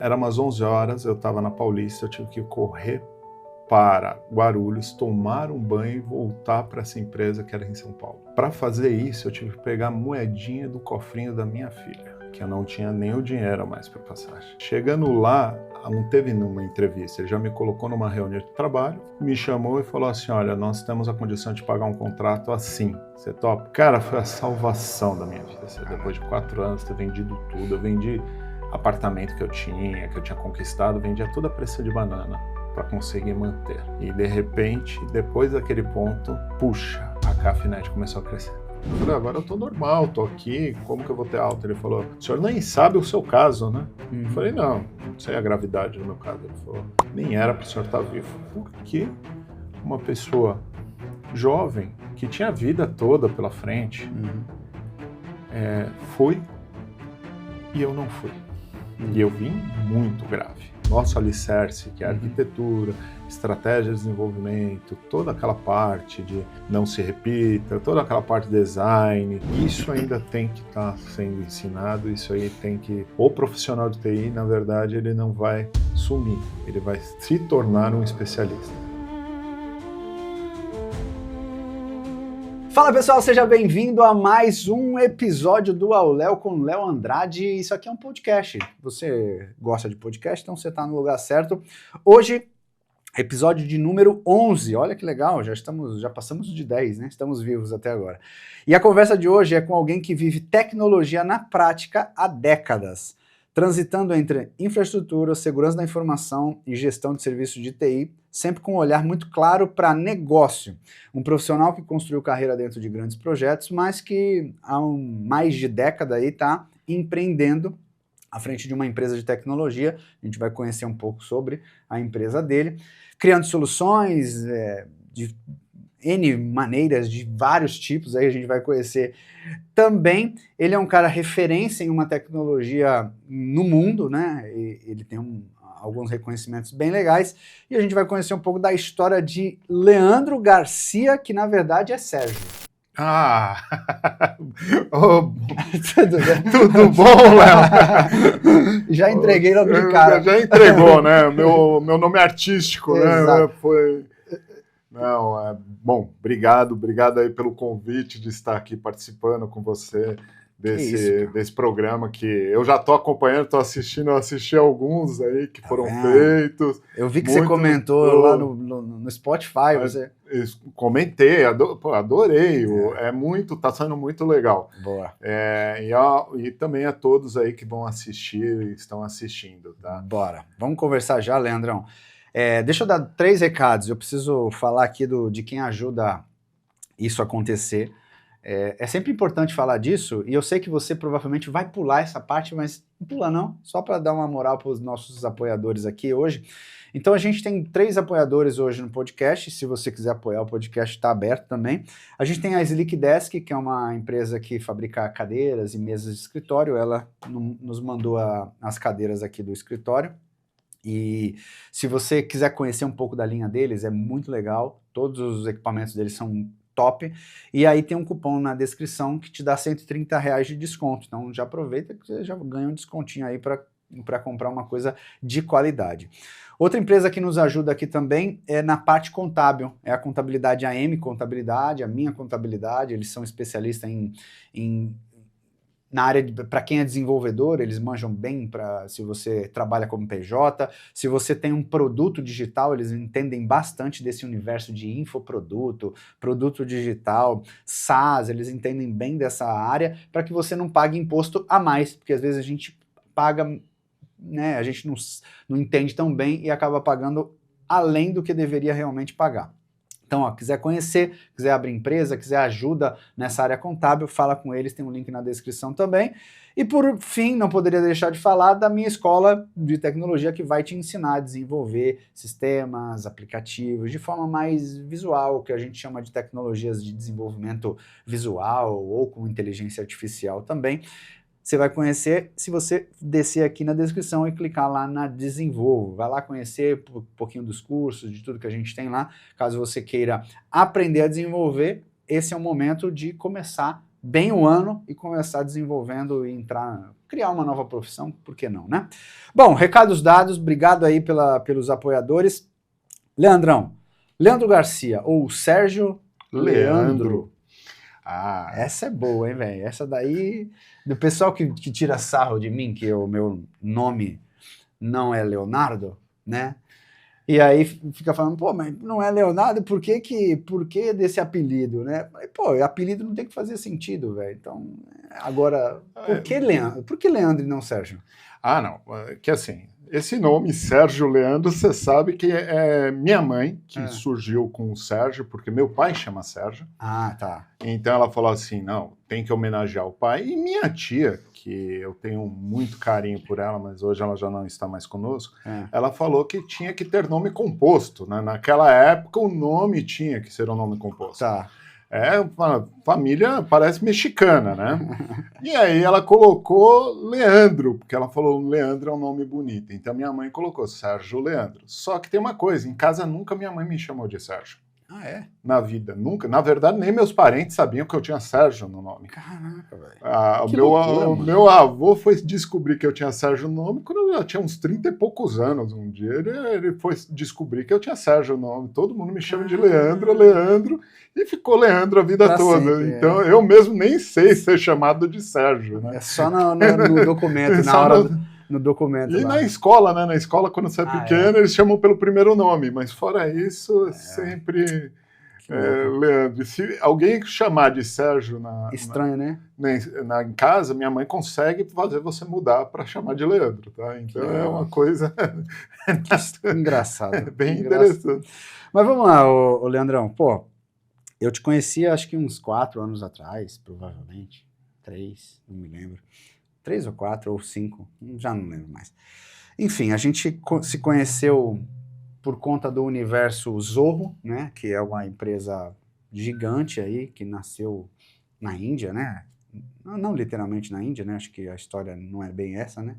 Era umas 11 horas, eu estava na Paulista, eu tive que correr para Guarulhos, tomar um banho e voltar para essa empresa que era em São Paulo. Para fazer isso, eu tive que pegar a moedinha do cofrinho da minha filha, que eu não tinha nem o dinheiro mais para passagem. Chegando lá, não teve nenhuma entrevista, ele já me colocou numa reunião de trabalho, me chamou e falou assim, olha, nós temos a condição de pagar um contrato assim, você topa? Cara, foi a salvação da minha vida. Depois de 4 anos ter vendido tudo, eu vendi apartamento que eu tinha conquistado, vendia toda a pressa de banana para conseguir manter. E de repente, depois daquele ponto, puxa, a Cafinet começou a crescer. Eu falei, agora eu tô normal, tô aqui, como que eu vou ter alta? Ele falou, o senhor nem sabe o seu caso, né? Eu falei, não sei a gravidade do meu caso. Ele falou, nem era pro senhor estar vivo. Porque uma pessoa jovem, que tinha a vida toda pela frente, foi e eu não fui. E eu vim muito grave. Nosso alicerce, que é a arquitetura, estratégia de desenvolvimento, toda aquela parte de não se repita, toda aquela parte de design, isso ainda tem que estar sendo ensinado, isso aí tem que... O profissional de TI, na verdade, ele não vai sumir, ele vai se tornar um especialista. Fala pessoal, seja bem-vindo a mais um episódio do Ao Léo com Léo Andrade. Isso aqui é um podcast. Você gosta de podcast, então você está no lugar certo. Hoje, episódio de número 11. Olha que legal, já passamos de 10, né? Estamos vivos até agora. E a conversa de hoje é com alguém que vive tecnologia na prática há décadas, transitando entre infraestrutura, segurança da informação e gestão de serviços de TI, sempre com um olhar muito claro para negócio. Um profissional que construiu carreira dentro de grandes projetos, mas que há mais de década aí está empreendendo à frente de uma empresa de tecnologia. A gente vai conhecer um pouco sobre a empresa dele, criando soluções de N maneiras, de vários tipos, aí a gente vai conhecer também. Ele é um cara referência em uma tecnologia no mundo, né? Ele tem alguns reconhecimentos bem legais, e a gente vai conhecer um pouco da história de Leandro Garcia, que na verdade é Sérgio. Tudo bom, Léo? Já entreguei logo de cara. Já entregou, né? Meu nome é artístico, Exato. Né? Foi... Não, bom, obrigado aí pelo convite de estar aqui participando com você desse programa que eu já estou acompanhando, estou assistindo, eu assisti alguns aí que foram feitos. Eu vi que você comentou lá no Spotify. Você... Comentei, adorei, tá sendo muito legal. Boa. E também a todos aí que vão assistir e estão assistindo, tá? Bora, vamos conversar já, Leandrão. Deixa eu dar 3 recados, eu preciso falar aqui de quem ajuda isso a acontecer. É sempre importante falar disso, e eu sei que você provavelmente vai pular essa parte, mas não pula não, só para dar uma moral para os nossos apoiadores aqui hoje. Então a gente tem 3 apoiadores hoje no podcast, se você quiser apoiar o podcast está aberto também. A gente tem a Slick Desk, que é uma empresa que fabrica cadeiras e mesas de escritório, ela nos mandou as cadeiras aqui do escritório. E se você quiser conhecer um pouco da linha deles, é muito legal, todos os equipamentos deles são top, e aí tem um cupom na descrição que te dá R$130 de desconto, então já aproveita que você já ganha um descontinho aí para comprar uma coisa de qualidade. Outra empresa que nos ajuda aqui também é na parte contábil, é a Contabilidade AM Contabilidade, a minha contabilidade, eles são especialistas na área, para quem é desenvolvedor, eles manjam bem se você trabalha como PJ, se você tem um produto digital, eles entendem bastante desse universo de infoproduto, produto digital, SaaS, eles entendem bem dessa área, para que você não pague imposto a mais, porque às vezes a gente paga, né, a gente não entende tão bem e acaba pagando além do que deveria realmente pagar. Então, quiser conhecer, quiser abrir empresa, quiser ajuda nessa área contábil, fala com eles, tem um link na descrição também. E por fim, não poderia deixar de falar da minha escola de tecnologia que vai te ensinar a desenvolver sistemas, aplicativos, de forma mais visual, que a gente chama de tecnologias de desenvolvimento visual ou com inteligência artificial também. Você vai conhecer se você descer aqui na descrição e clicar lá na Desenvolvo. Vai lá conhecer um pouquinho dos cursos, de tudo que a gente tem lá. Caso você queira aprender a desenvolver, esse é o momento de começar bem o ano e começar desenvolvendo e criar uma nova profissão, por que não, né? Bom, recados dados, obrigado aí pelos apoiadores. Leandrão, Leandro Garcia ou Sérgio Leandro. Ah, essa é boa, hein, velho? Essa daí, do pessoal que tira sarro de mim, que o meu nome não é Leonardo, né? E aí fica falando, pô, mas não é Leonardo, por que desse apelido, né? Pô, apelido não tem que fazer sentido, velho. Então, agora, por que Leandro? Por que Leandro e não Sérgio? Ah, não. Que assim, esse nome, Sérgio Leandro, você sabe que é minha mãe que surgiu com o Sérgio, porque meu pai chama Sérgio. Ah, tá. Então ela falou assim, não, tem que homenagear o pai. E minha tia, que eu tenho muito carinho por ela, mas hoje ela já não está mais conosco, ela falou que tinha que ter nome composto, né? Naquela época o nome tinha que ser um nome composto. Tá. É uma família, parece mexicana, né? E aí ela colocou Leandro, porque ela falou Leandro é um nome bonito. Então minha mãe colocou Sérgio Leandro. Só que tem uma coisa, em casa nunca minha mãe me chamou de Sérgio. Ah, é? Na vida, nunca. Na verdade, nem meus parentes sabiam que eu tinha Sérgio no nome. Caraca, velho. O meu avô foi descobrir que eu tinha Sérgio no nome quando eu já tinha uns 30 e poucos anos. Um dia ele foi descobrir que eu tinha Sérgio no nome. Todo mundo me chama de Leandro, Leandro, e ficou Leandro a vida pra toda. Sempre, então eu mesmo nem sei ser chamado de Sérgio, né? É só no documento, na hora no documento. E lá. na escola, né? Na escola, quando você é pequeno, eles chamam pelo primeiro nome, mas fora isso, sempre Leandro. E se alguém chamar de Sérgio Estranho, né? Em casa, minha mãe consegue fazer você mudar para chamar de Leandro, tá? Então é uma coisa engraçada. Bem interessante. Mas vamos lá, ô Leandrão. Pô, eu te conheci acho que uns 4 anos atrás, provavelmente. 3, não me lembro. 3 ou 4 ou 5, já não lembro mais. Enfim, a gente se conheceu por conta do Universo Zorro, né? Que é uma empresa gigante aí, que nasceu na Índia, né? Não literalmente na Índia, né? Acho que a história não é bem essa, né?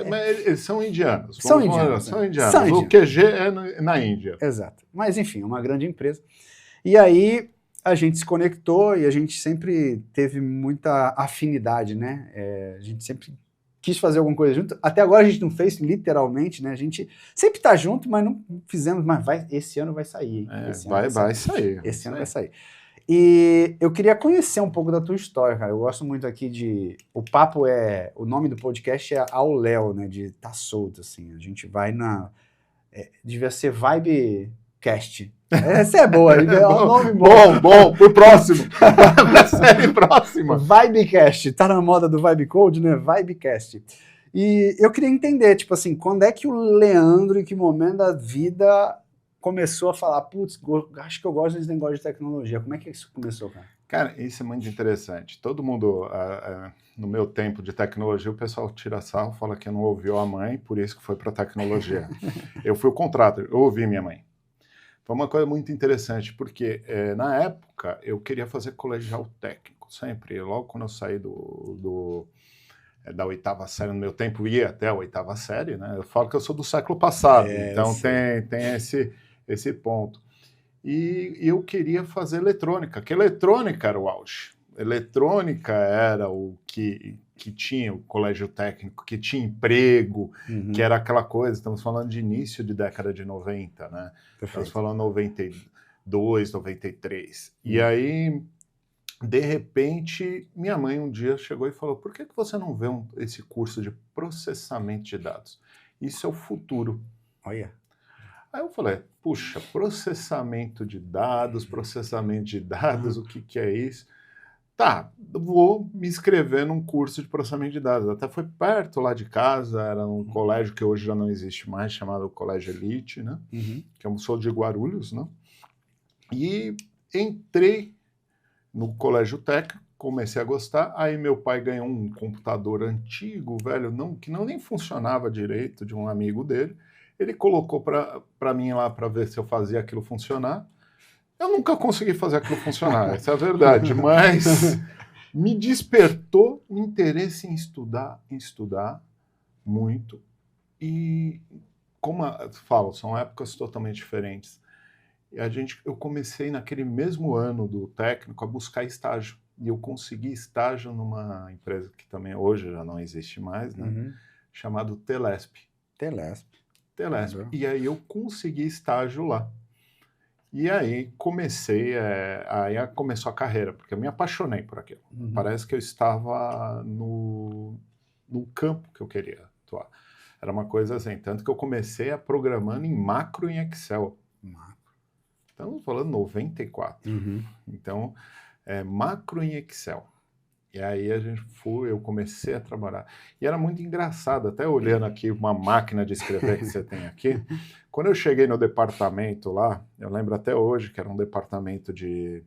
Mas eles são indianos. São indianos. O QG é na Índia. Exato. Mas, enfim, é uma grande empresa. E aí a gente se conectou e a gente sempre teve muita afinidade, né? A gente sempre quis fazer alguma coisa junto. Até agora a gente não fez literalmente, né? A gente sempre tá junto, mas não fizemos. Mas esse ano vai sair. Vai sair. Esse ano vai sair. E eu queria conhecer um pouco da tua história, cara. Eu gosto muito aqui de... O nome do podcast é Ao Léo, né? De tá solto, assim. A gente vai devia ser Vibecast. Essa é boa. É um nome bom. Pro próximo. Pra série próxima. Vibecast. Tá na moda do Vibecode, né? Vibecast. E eu queria entender, tipo assim, quando é que o Leandro, em que momento da vida... começou a falar, putz, acho que eu gosto desse negócio de tecnologia. Como é que isso começou, cara? Cara, isso é muito interessante. Todo mundo, no meu tempo de tecnologia, o pessoal tira sarro, fala que não ouviu a mãe, por isso que foi para tecnologia. Eu fui o contrário, eu ouvi minha mãe. Foi uma coisa muito interessante, porque na época eu queria fazer colegial técnico, sempre. Logo quando eu saí da 8ª série, no meu tempo ia até a 8ª série, né? Eu falo que eu sou do século passado, então tem esse ponto. E eu queria fazer eletrônica, que eletrônica era o auge. Eletrônica era o que tinha o colégio técnico, que tinha emprego, que era aquela coisa, estamos falando de início de década de 90, né? Perfeito. Estamos falando 92, 93. E aí, de repente, minha mãe um dia chegou e falou, por que você não vê esse curso de processamento de dados? Isso é o futuro. Olha. Aí eu falei, puxa, processamento de dados, o que é isso? Tá, vou me inscrever num curso de processamento de dados. Até foi perto lá de casa, era um colégio que hoje já não existe mais, chamado Colégio Elite, né? Que eu sou de Guarulhos, né? E entrei no colégio técnico, comecei a gostar, aí meu pai ganhou um computador antigo, velho, que não nem funcionava direito, de um amigo dele. Ele colocou para mim lá para ver se eu fazia aquilo funcionar. Eu nunca consegui fazer aquilo funcionar, essa é a verdade, mas me despertou o interesse em estudar muito. E, como eu falo, são épocas totalmente diferentes. E eu comecei naquele mesmo ano do técnico a buscar estágio e eu consegui estágio numa empresa que também hoje já não existe mais, né? Chamado Telesp. Telesp. E aí eu consegui estágio lá. E aí aí começou a carreira, porque eu me apaixonei por aquilo. Parece que eu estava no campo que eu queria atuar. Era uma coisa assim, tanto que eu comecei a programando em macro em Excel. Estamos falando 94. Então, macro em Excel. E aí eu comecei a trabalhar. E era muito engraçado, até olhando aqui uma máquina de escrever que você tem aqui. Quando eu cheguei no departamento lá, eu lembro até hoje que era um departamento que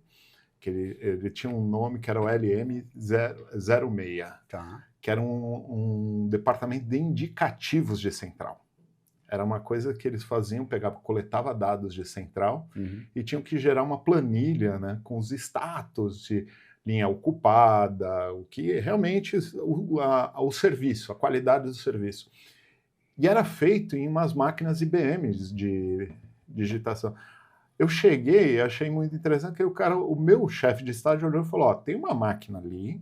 ele tinha um nome que era o LM06, que era um departamento de indicativos de central. Era uma coisa que eles faziam, coletava dados de central e tinham que gerar uma planilha, né, com os status de linha ocupada, o que realmente o serviço, a qualidade do serviço. E era feito em umas máquinas IBM de digitação. Eu cheguei e achei muito interessante que o meu chefe de estágio olhou e falou, tem uma máquina ali,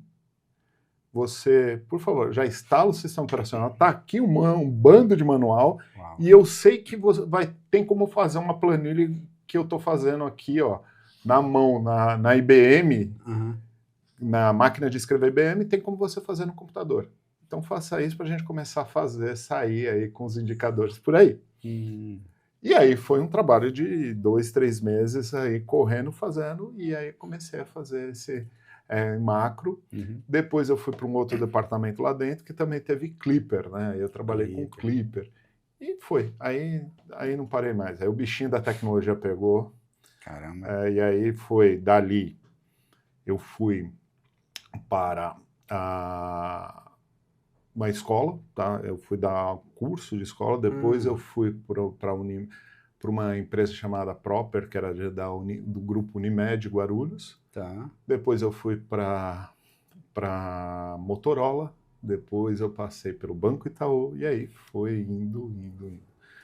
você, por favor, já instala o sistema operacional, está aqui um bando de manual, e eu sei que tem como fazer uma planilha que eu estou fazendo aqui, na mão, na IBM, na máquina de escrever IBM, tem como você fazer no computador. Então faça isso para a gente começar a sair aí com os indicadores por aí. E aí foi um trabalho de 2, 3 meses aí correndo, fazendo, e aí comecei a fazer esse macro. Depois eu fui para um outro departamento lá dentro que também teve Clipper, né? Eu trabalhei com Clipper. E foi. Aí não parei mais. Aí o bichinho da tecnologia pegou. Caramba. E aí foi dali. Eu fui para uma escola, tá? Eu fui dar curso de escola, depois eu fui para uma empresa chamada Proper, que era do grupo Unimed Guarulhos. Depois eu fui para Motorola, depois eu passei pelo Banco Itaú, e aí foi indo.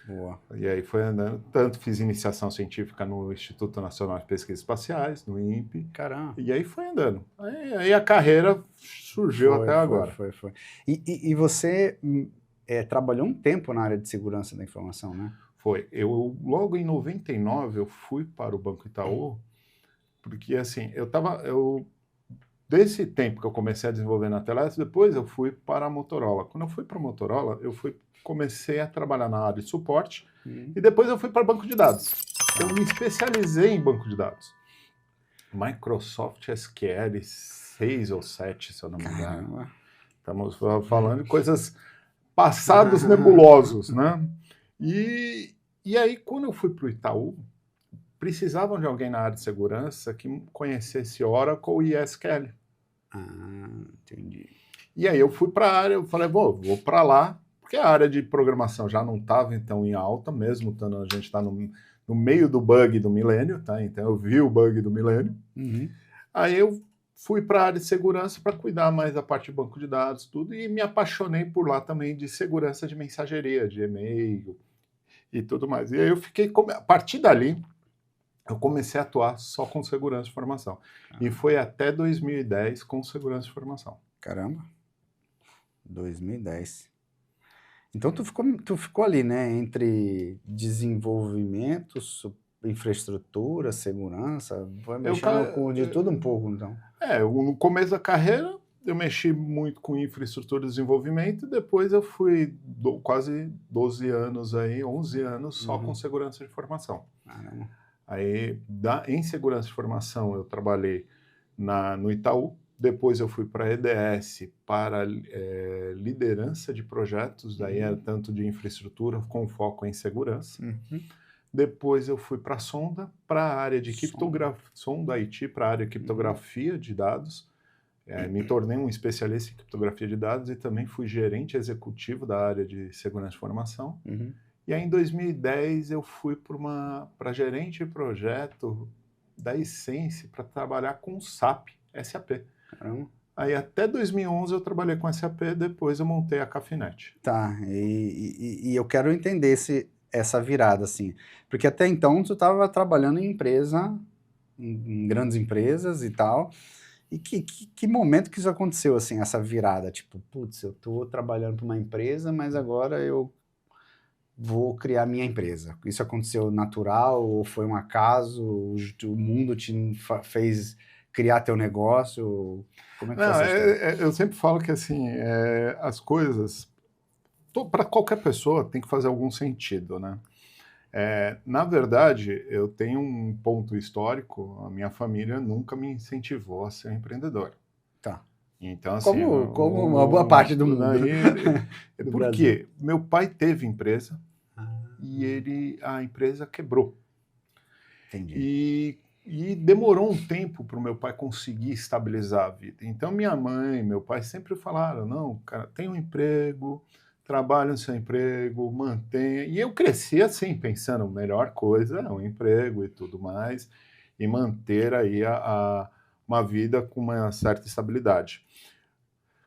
Boa. E aí foi andando, tanto fiz iniciação científica no Instituto Nacional de Pesquisas Espaciais, no INPE. Caramba. E aí foi andando. Aí a carreira surgiu até agora. Foi. E você trabalhou um tempo na área de segurança da informação, né? Foi. Logo em 99, eu fui para o Banco Itaú, porque assim, desse tempo que eu comecei a desenvolver na Telesp, depois eu fui para a Motorola. Quando eu fui para a Motorola, comecei a trabalhar na área de suporte e depois eu fui para banco de dados. Eu me especializei em banco de dados. Microsoft SQL 6 ou 7, se eu não me engano. Estamos falando de coisas passados nebulosos, né? E aí, quando eu fui para o Itaú, precisavam de alguém na área de segurança que conhecesse Oracle e SQL. Entendi. E aí eu fui para a área, eu falei, vou para lá, porque a área de programação já não estava então em alta, mesmo a gente está no meio do bug do milênio, tá? Então eu vi o bug do milênio. Aí eu fui para a área de segurança para cuidar mais da parte de banco de dados, tudo, e me apaixonei por lá também de segurança de mensageria, de e-mail e tudo mais. E aí eu fiquei, a partir dali, eu comecei a atuar só com segurança de informação. E foi até 2010 com segurança de informação. Caramba. 2010. Então tu ficou ali, né, entre desenvolvimento, infraestrutura, segurança, foi mexendo com de tudo um pouco, então. No começo da carreira eu mexi muito com infraestrutura e desenvolvimento, e depois eu fui quase 12 anos aí, 11 anos só com segurança de informação. Aí, em segurança de informação, eu trabalhei no Itaú, depois eu fui para a EDS, para liderança de projetos, daí era tanto de infraestrutura com foco em segurança. Depois eu fui para a Sonda, para a área de Sonda IT, para a área de criptografia de dados. Me tornei um especialista em criptografia de dados e também fui gerente executivo da área de segurança de informação. E aí, em 2010, eu fui para gerente de projeto da Essence para trabalhar com SAP. Aí até 2011 eu trabalhei com SAP, depois eu montei a Cafinet. Tá, e eu quero entender essa virada, assim, porque até então tu estava trabalhando em grandes empresas e tal, E que momento que isso aconteceu, assim, essa virada? Tipo, putz, eu tô trabalhando para uma empresa, mas agora eu vou criar minha empresa. Isso aconteceu natural ou foi um acaso? O mundo te fez criar teu negócio? Como é que foi Não, essa história? eu sempre falo que assim, as coisas, para qualquer pessoa, tem que fazer algum sentido, né? Na verdade, eu tenho um ponto histórico, a minha família nunca me incentivou a ser empreendedor. Tá. Então, assim, Como uma boa parte do mundo, do por Brasil. quê? Meu pai teve empresa Ah, e a empresa quebrou. entendi. E demorou um tempo para o meu pai conseguir estabilizar a vida. Então, minha mãe, meu pai sempre falaram: não, cara, tem um emprego, trabalha no seu emprego, mantenha. E eu cresci assim, pensando: a melhor coisa é um emprego e tudo mais, e manter aí uma vida com uma certa estabilidade.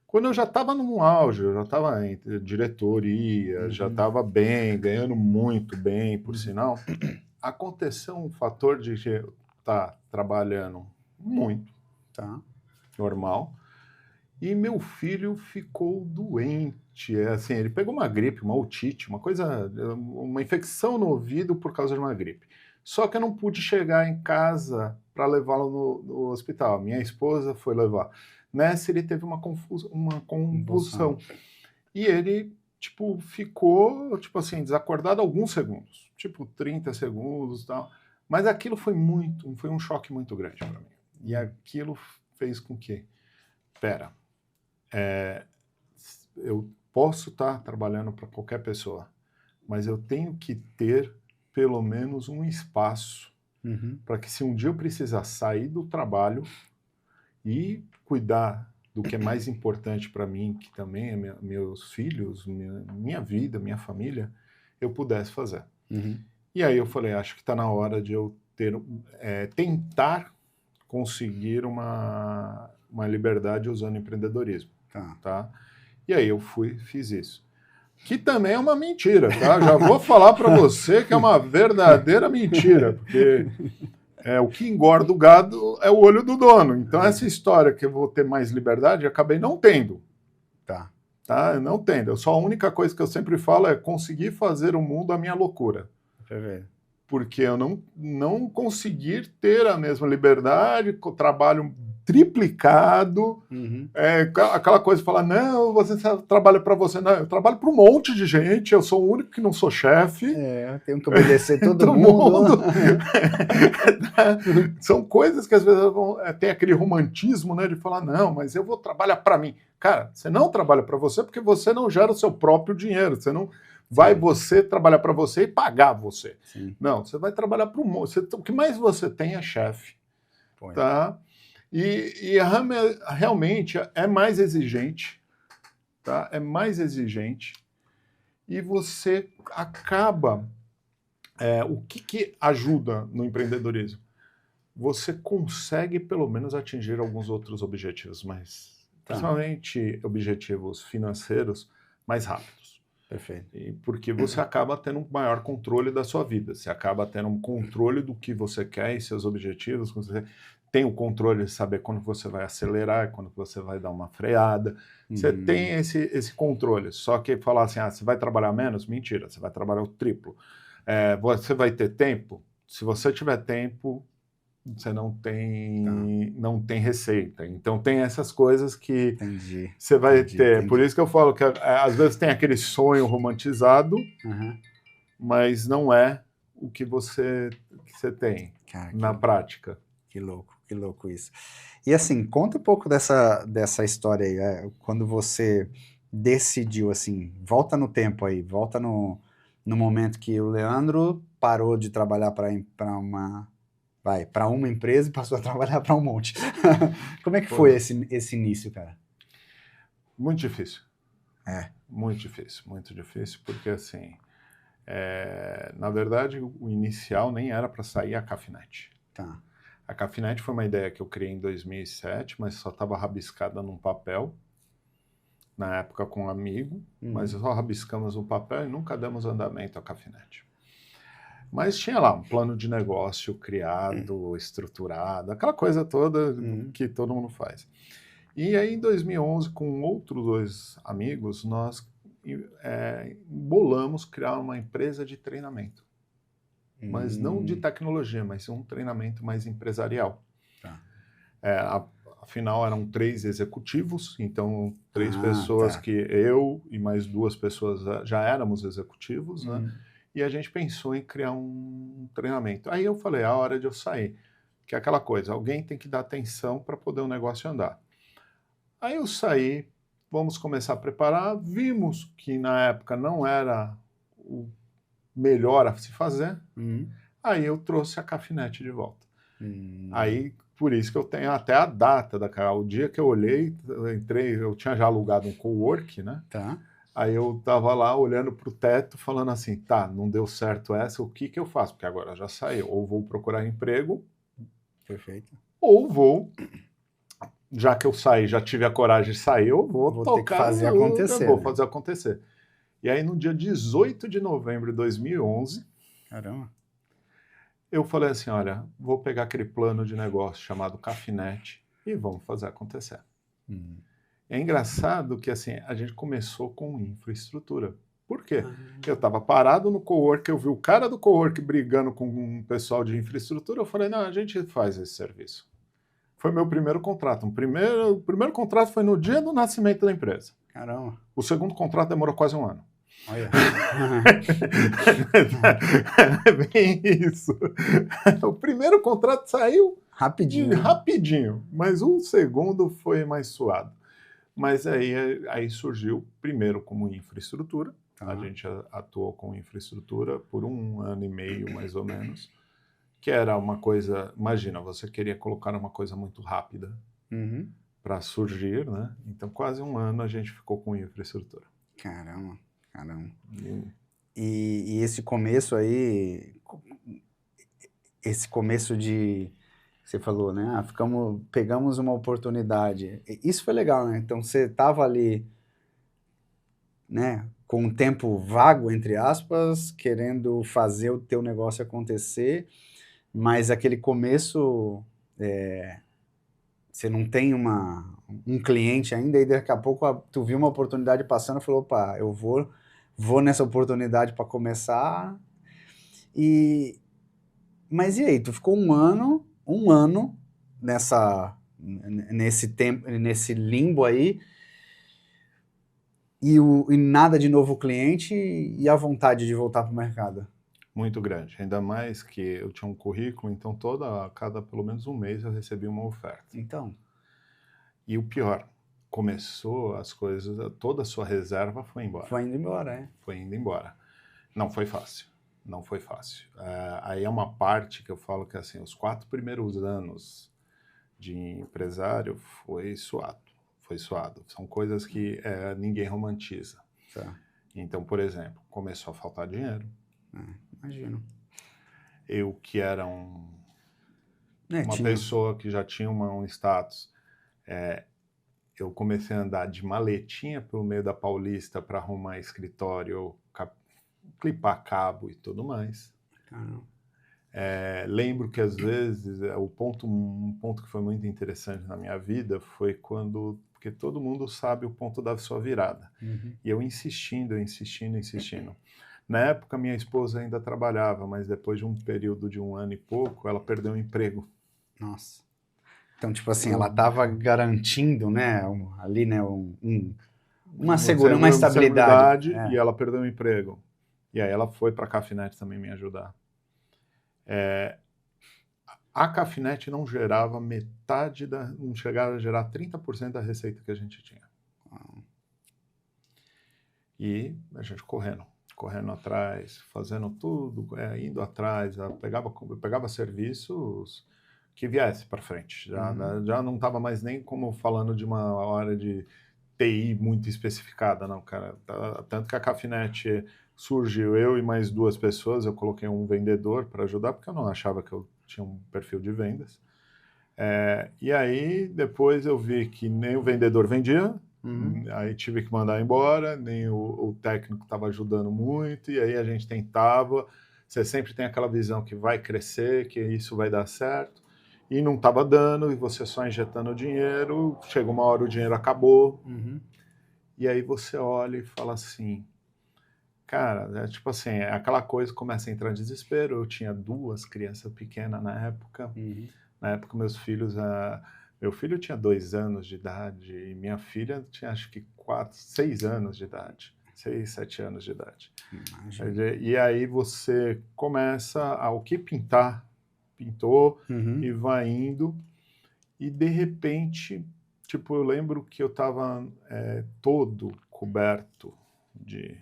Quando eu já estava num auge, eu já estava em diretoria, já estava bem, ganhando muito bem, por sinal, aconteceu um fator de estar trabalhando muito, Tá. normal, e meu filho ficou doente. Assim, ele pegou uma gripe, uma otite, uma infecção no ouvido por causa de uma gripe. Só que eu não pude chegar em casa para levá-lo no hospital. Minha esposa foi levar. Nessa, ele teve uma Impulsão. convulsão. E ele, tipo, ficou, tipo assim, desacordado alguns segundos. Tipo, 30 segundos e tal. Mas aquilo foi um choque muito grande para mim. E aquilo fez com que, pera, eu posso estar trabalhando para qualquer pessoa, mas eu tenho que ter pelo menos um espaço para que se um dia eu precisar sair do trabalho e cuidar do que é mais importante para mim, que também é meus filhos, minha vida, minha família, eu pudesse fazer. E aí eu falei, acho que está na hora de eu tentar conseguir uma liberdade usando empreendedorismo. Tá? E aí eu fiz isso. Que também é uma mentira, tá? Já vou falar para você que é uma verdadeira mentira, porque o que engorda o gado é o olho do dono. Então essa história que eu vou ter mais liberdade, eu acabei não tendo. Tá? Eu não tendo. A única coisa que eu sempre falo é conseguir fazer o mundo a minha loucura. Porque eu não conseguir ter a mesma liberdade, com o trabalho triplicado, aquela coisa de falar, não, você trabalha para você. Não, eu trabalho para um monte de gente, eu sou o único que não sou chefe. Eu tenho que obedecer todo mundo. São coisas que às vezes tem aquele romantismo, né, de falar, não, mas eu vou trabalhar para mim. Cara, você não trabalha para você porque você não gera o seu próprio dinheiro, você não vai você trabalhar para você e pagar você. Sim. Não, você vai trabalhar para o que mais você tem é chefe. Tá? E realmente é mais exigente. Tá? É mais exigente. E você acaba... o que ajuda no empreendedorismo? Você consegue, pelo menos, atingir alguns outros objetivos, principalmente objetivos financeiros, mais rápidos. Perfeito. Porque você acaba tendo um maior controle da sua vida, você acaba tendo um controle do que você quer e seus objetivos, você tem o controle de saber quando você vai acelerar, quando você vai dar uma freada, você tem esse controle, só que falar assim, você vai trabalhar menos? Mentira, você vai trabalhar o triplo. Você vai ter tempo? Se você tiver tempo, você não tem receita. Então tem essas coisas que você vai ter. Por isso que eu falo que às vezes tem aquele sonho romantizado, mas não é o que você tem na prática. Que louco isso. E assim, conta um pouco dessa história aí, quando você decidiu, assim, volta no tempo aí, volta no momento que o Leandro parou de trabalhar para uma empresa e passou a trabalhar para um monte. Como é que foi esse início, cara? Muito difícil. Muito difícil, porque assim, na verdade, o inicial nem era para sair a Cafinet. A Cafinet foi uma ideia que eu criei em 2007, mas só estava rabiscada num papel, na época com um amigo, mas só rabiscamos no papel e nunca damos andamento à Cafinet. Mas tinha lá um plano de negócio criado, estruturado, aquela coisa toda que todo mundo faz. E aí, em 2011, com outros 2 amigos, nós bolamos criar uma empresa de treinamento. Mas não de tecnologia, mas um treinamento mais empresarial. Tá. Afinal, eram 3 executivos, então 3 pessoas que eu e mais 2 pessoas já éramos executivos, né? E a gente pensou em criar um treinamento. Aí eu falei, a hora de eu sair, que é aquela coisa, alguém tem que dar atenção para poder o negócio andar. Aí eu saí, vamos começar a preparar, vimos que na época não era o melhor a se fazer, aí eu trouxe a Cafinet de volta. Aí, por isso que eu tenho até a data o dia que eu olhei, eu tinha já alugado um cowork, né? Tá. Aí eu tava lá olhando pro teto, falando assim, tá, não deu certo essa, o que eu faço? Porque agora já saiu, ou vou procurar emprego, Perfeito. ou vou, já que eu saí, já tive a coragem de sair, eu vou tocar, ter que fazer acontecer. Vou fazer acontecer. E aí no dia 18 de novembro de 2011, caramba, eu falei assim, olha, vou pegar aquele plano de negócio chamado Cafinet e vamos fazer acontecer. É engraçado que assim, a gente começou com infraestrutura. Por quê? Eu estava parado no cowork, eu vi o cara do cowork brigando com um pessoal de infraestrutura, eu falei, não, a gente faz esse serviço. Foi meu primeiro contrato. O primeiro contrato foi no dia do nascimento da empresa. Caramba. O segundo contrato demorou quase 1 ano. Olha. É bem isso. O primeiro contrato saiu rapidinho, mas o segundo foi mais suado. Mas aí surgiu primeiro como infraestrutura. A gente atuou com infraestrutura por 1 ano e meio, mais ou menos, que era uma coisa, imagina, você queria colocar uma coisa muito rápida para surgir, né? Então quase 1 ano a gente ficou com infraestrutura. Caramba. E esse começo aí, você falou, né? Pegamos uma oportunidade. Isso foi legal, né? Então você estava ali, né? Com um tempo vago, entre aspas, querendo fazer o teu negócio acontecer, mas aquele começo, você não tem um cliente ainda, e daqui a pouco tu viu uma oportunidade passando e falou, opa, eu vou nessa oportunidade para começar. Mas e aí, tu ficou um ano nesse tempo, nesse limbo aí, e nada de novo cliente, e a vontade de voltar para o mercado? Muito grande, ainda mais que eu tinha um currículo, então cada pelo menos 1 mês eu recebia uma oferta. Então. E o pior, começou as coisas, toda a sua reserva foi embora. Foi indo embora, é? Foi indo embora. Não foi fácil. Aí é uma parte que eu falo que assim, os 4 primeiros anos de empresário foi suado. São coisas que ninguém romantiza. Tá. Então, por exemplo, começou a faltar dinheiro. Imagino. Eu que era uma pessoa que já tinha um status, eu comecei a andar de maletinha pelo meio da Paulista para arrumar escritório, clipar cabo e tudo mais. Lembro que às vezes um ponto que foi muito interessante na minha vida foi porque todo mundo sabe o ponto da sua virada. E eu insistindo. Na época minha esposa ainda trabalhava, mas depois de um período de 1 ano e pouco, ela perdeu o emprego. Nossa. Então, tipo assim, ela estava garantindo, né, ali, né, uma segurança, uma estabilidade. E ela perdeu o emprego. E aí ela foi para a Cafinet também me ajudar. A Cafinet não gerava não chegava a gerar 30% da receita que a gente tinha. E a gente correndo atrás, fazendo tudo, indo atrás, eu pegava serviços que viesse para frente. Já não estava mais nem como falando de uma hora de TI muito especificada, não, cara. Tanto que a Cafinet surgiu, eu e mais 2 pessoas, eu coloquei um vendedor para ajudar, porque eu não achava que eu tinha um perfil de vendas. E aí, depois eu vi que nem o vendedor vendia, aí tive que mandar embora, nem o técnico estava ajudando muito, e aí a gente tentava, Você sempre tem aquela visão que vai crescer, que isso vai dar certo, e não estava dando, e você só injetando dinheiro, chega uma hora o dinheiro acabou, e aí você olha e fala assim, cara, tipo assim, aquela coisa começa a entrar em desespero. Eu tinha 2 crianças pequenas na época, meus filhos, meu filho tinha 2 anos de idade, e minha filha tinha acho que 6 anos de idade. 6, 7 anos de idade. E aí você começa o que pintar, pintou e vai indo, e de repente, tipo, eu lembro que eu estava todo coberto de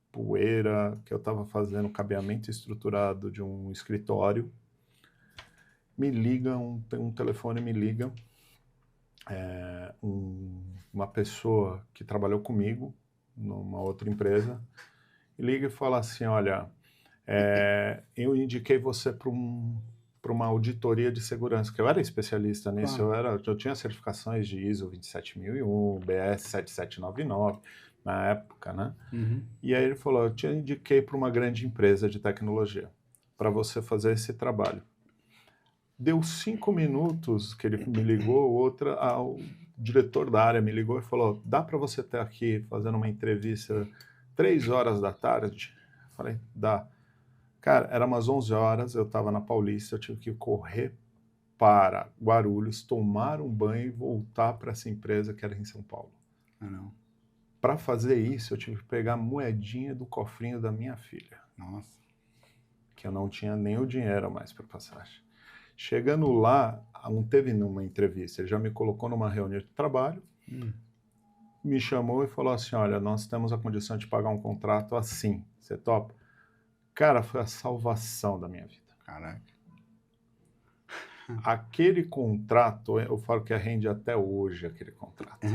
poeira, que eu estava fazendo cabeamento estruturado de um escritório. Me liga, um telefone me liga, uma pessoa que trabalhou comigo numa outra empresa, liga e fala assim, olha, eu indiquei você para uma auditoria de segurança, que eu era especialista nisso, eu tinha certificações de ISO 27001, BS 7799, na época, né? E aí ele falou, eu te indiquei para uma grande empresa de tecnologia, para você fazer esse trabalho. Deu 5 minutos que ele me ligou, o diretor da área me ligou e falou, dá para você estar aqui fazendo uma entrevista 3 horas da tarde? Falei, dá. Cara, era umas 11 horas, eu estava na Paulista, eu tive que correr para Guarulhos, tomar um banho e voltar para essa empresa que era em São Paulo. Para fazer isso, eu tive que pegar a moedinha do cofrinho da minha filha. Nossa. Que eu não tinha nem o dinheiro mais para passagem. Chegando lá, não teve nenhuma entrevista, ele já me colocou numa reunião de trabalho, me chamou e falou assim, olha, nós temos a condição de pagar um contrato assim, você topa? Cara, foi a salvação da minha vida. Caraca. Aquele contrato, eu falo que rende até hoje aquele contrato.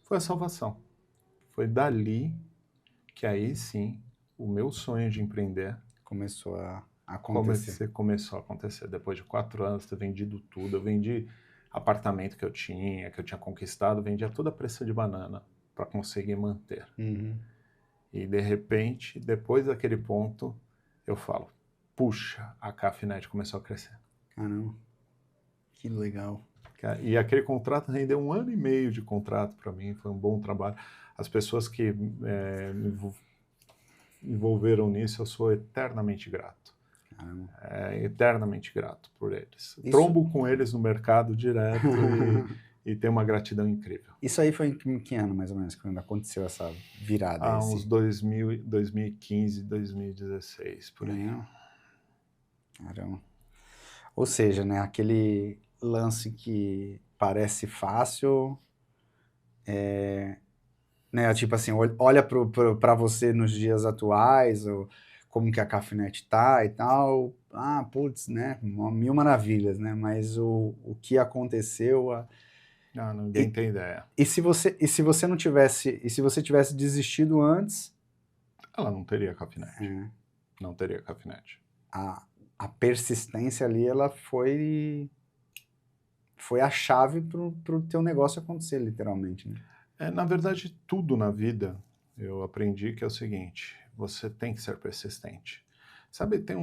Foi a salvação. Foi dali que aí sim, o meu sonho de empreender começou a acontecer. Começou a acontecer. Depois de 4 anos de ter vendido tudo, eu vendi apartamento que eu tinha conquistado, vendia toda a pressa de banana para conseguir manter. E de repente, depois daquele ponto, eu falo, puxa, a Cafinet começou a crescer. Caramba, que legal. E aquele contrato rendeu 1 ano e meio de contrato para mim, foi um bom trabalho. As pessoas que me envolveram nisso, eu sou eternamente grato. Eternamente grato por eles. Trombo com eles no mercado direto e tenho uma gratidão incrível. Isso aí foi em que ano, mais ou menos, quando aconteceu essa virada? Uns 2015, 2016, por aí. Caramba. Ou seja, né, aquele lance que parece fácil, né, tipo assim, olha para você nos dias atuais, ou como que a Cafinet tá e tal, putz, né, 1000 maravilhas, né, mas o que aconteceu... ninguém tem ideia. E se você não tivesse, e se você tivesse desistido antes... Ela não teria Cafinet. Não teria Cafinet. A persistência ali, ela foi a chave pro teu negócio acontecer, literalmente, né? Na verdade, tudo na vida, eu aprendi que é o seguinte, você tem que ser persistente. Sabe, tem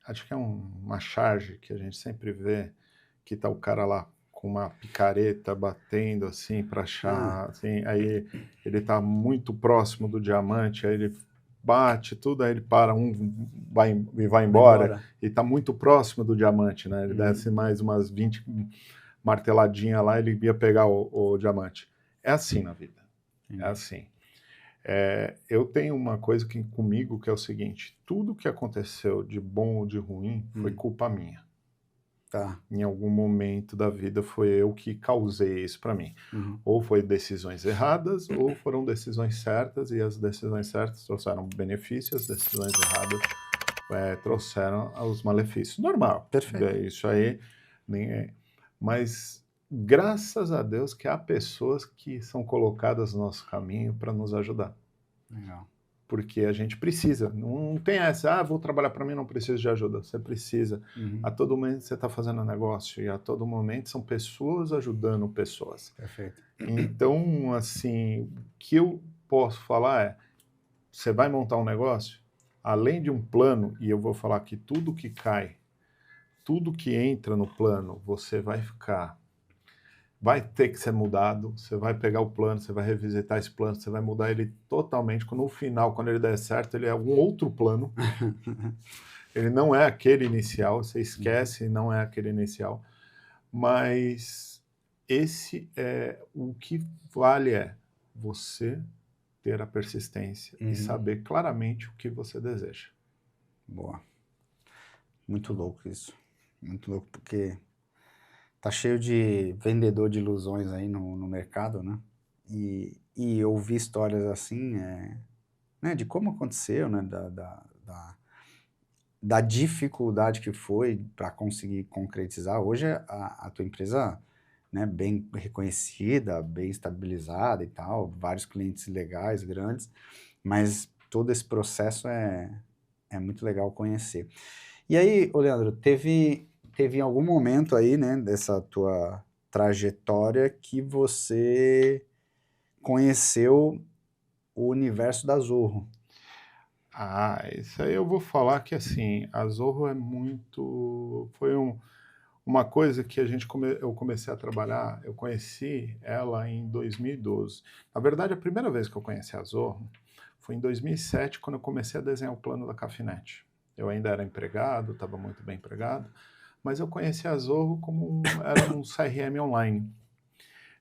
acho que é uma charge que a gente sempre vê, que tá o cara lá com uma picareta batendo assim para achar, assim, aí ele tá muito próximo do diamante, aí ele bate tudo, aí ele para, vai embora, e tá muito próximo do diamante, né? Ele desce mais umas 20 marteladinhas lá, ele ia pegar o diamante. É assim na vida, é assim. Eu tenho uma coisa comigo que é o seguinte, tudo que aconteceu de bom ou de ruim foi culpa minha. Em algum momento da vida foi eu que causei isso para mim. Ou foi decisões erradas, ou foram decisões certas, e as decisões certas trouxeram benefícios, as decisões erradas trouxeram os malefícios. Normal. Perfeito. Isso aí, mas graças a Deus que há pessoas que são colocadas no nosso caminho para nos ajudar. Legal. Porque a gente precisa, não tem essa, vou trabalhar para mim, não preciso de ajuda, você precisa. A todo momento você está fazendo negócio, e a todo momento são pessoas ajudando pessoas. Perfeito. Então, assim, o que eu posso falar você vai montar um negócio? além de um plano, e eu vou falar que tudo que cai, tudo que entra no plano, você vai ter que ser mudado, você vai pegar o plano, você vai revisitar esse plano, você vai mudar ele totalmente, no final, quando ele der certo, ele é um outro plano, ele não é aquele inicial, você esquece, não é aquele inicial, mas esse é o que vale você ter a persistência e saber claramente o que você deseja. Boa. Muito louco isso. Muito louco, porque tá cheio de vendedor de ilusões aí no mercado, né? E ouvir histórias assim, né, de como aconteceu, né? Da dificuldade que foi para conseguir concretizar. Hoje a tua empresa, né, bem reconhecida, bem estabilizada e tal, vários clientes legais, grandes, mas todo esse processo é muito legal conhecer. E aí, ô Leandro, teve em algum momento aí, né, dessa tua trajetória que você conheceu o universo da Zorro. Isso aí eu vou falar que, assim, a Zorro foi uma coisa que eu comecei a trabalhar, eu conheci ela em 2012. Na verdade, a primeira vez que eu conheci a Zorro foi em 2007, quando eu comecei a desenhar o plano da Cafinete. Eu ainda era empregado, estava muito bem empregado, mas eu conheci a Zorro era um CRM online.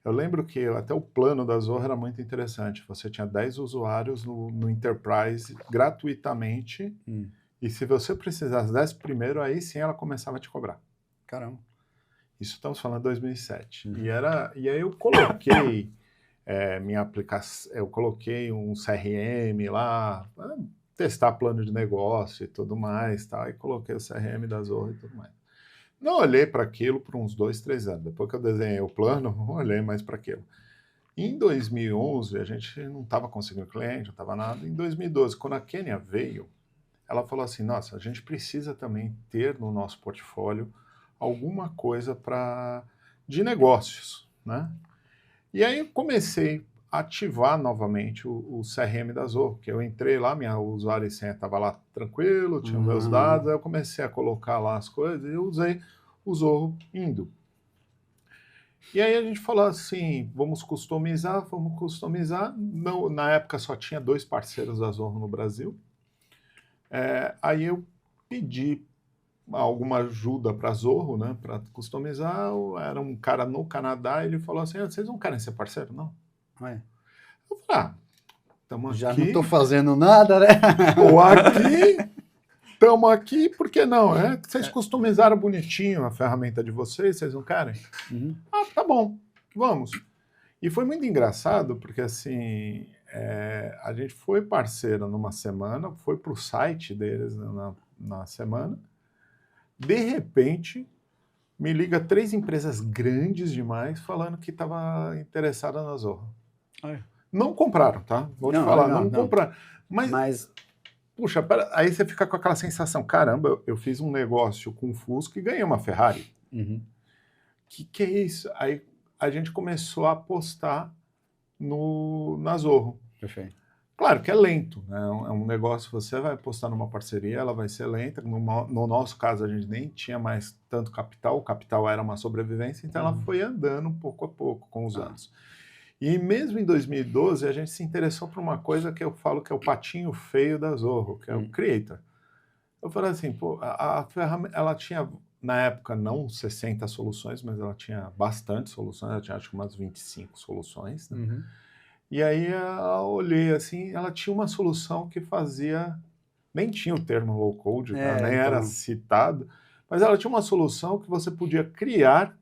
Eu lembro que até o plano da Zorro era muito interessante. Você tinha 10 usuários no Enterprise gratuitamente, e se você precisasse 10 primeiro, aí sim ela começava a te cobrar. Caramba. Isso estamos falando de 2007. E aí eu coloquei minha aplicação, eu coloquei um CRM lá, testar plano de negócio e tudo mais, tá? E coloquei o CRM da Zorro e tudo mais. Não olhei para aquilo por uns 2, 3 anos. Depois que eu desenhei o plano, não olhei mais para aquilo. Em 2011, a gente não estava conseguindo cliente, não estava nada. Em 2012, quando a Kênia veio, ela falou assim, nossa, a gente precisa também ter no nosso portfólio alguma coisa de negócios, né? E aí eu comecei a ativar novamente o CRM da Zorro, que eu entrei lá, minha usuário e senha estava lá tranquilo, tinha meus dados, aí eu comecei a colocar lá as coisas e eu usei o Zorro indo. E aí a gente falou assim, vamos customizar. Não, na época só tinha 2 parceiros da Zorro no Brasil. Aí eu pedi alguma ajuda para a Zorro, né, para customizar. Era um cara no Canadá, ele falou assim, vocês não querem ser parceiro, não? Eu falei, estamos aqui. Já não estou fazendo nada, né? Estamos aqui, por que não? Vocês customizaram bonitinho a ferramenta de vocês não querem? Tá bom, vamos. E foi muito engraçado, porque assim, a gente foi parceiro numa semana, foi para o site deles na semana, de repente, me liga 3 empresas grandes demais falando que estava interessada na Zorro. Não compraram, tá? Vou te falar, não compraram. Mas, puxa, aí você fica com aquela sensação, caramba, eu fiz um negócio com o Fusca e ganhei uma Ferrari. Que é isso? Aí a gente começou a apostar na Zorro. Perfeito. Claro que é lento, né? É um negócio, você vai apostar numa parceria, ela vai ser lenta. No nosso caso, a gente nem tinha mais tanto capital, o capital era uma sobrevivência, então ela foi andando pouco a pouco com os anos. E mesmo em 2012, a gente se interessou por uma coisa que eu falo que é o patinho feio da Zorro, que é o Creator. Eu falei assim, pô, a ferramenta, ela tinha, na época, não 60 soluções, mas ela tinha bastante soluções, ela tinha acho que umas 25 soluções, né? E aí eu olhei assim, ela tinha uma solução que fazia, nem tinha o termo low code, nem era citado, mas ela tinha uma solução que você podia criar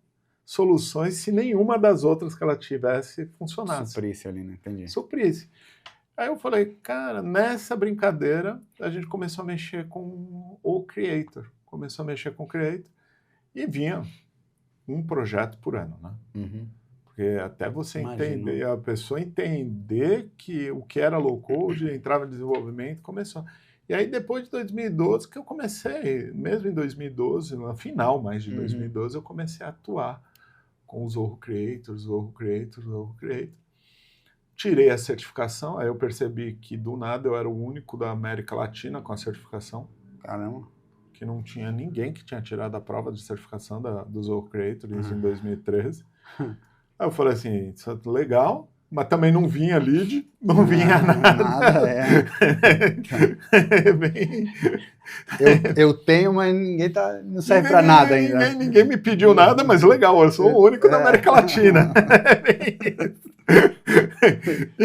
soluções se nenhuma das outras que ela tivesse funcionasse. Suprisse ali, né? Entendi. Suprisse. Aí eu falei, cara, nessa brincadeira, a gente começou a mexer com o Creator. E vinha um projeto por ano, né? Porque até você entender, a pessoa entender que o que era low code, entrava em desenvolvimento, começou. E aí depois de 2012 que eu comecei, mesmo em 2012, no final mais de 2012, eu comecei a atuar com o Zorro Creator. tirei a certificação, aí eu percebi que do nada eu era o único da América Latina com a certificação. Caramba. Que não tinha ninguém que tinha tirado a prova de certificação do Zorro Creator, isso em 2013. Aí eu falei assim, isso é legal, mas também não vinha lead, não vinha nada. Nada, Bem... eu tenho, mas ninguém não serve para nada ainda. Ninguém me pediu nada, mas legal, eu sou o único da América Latina. E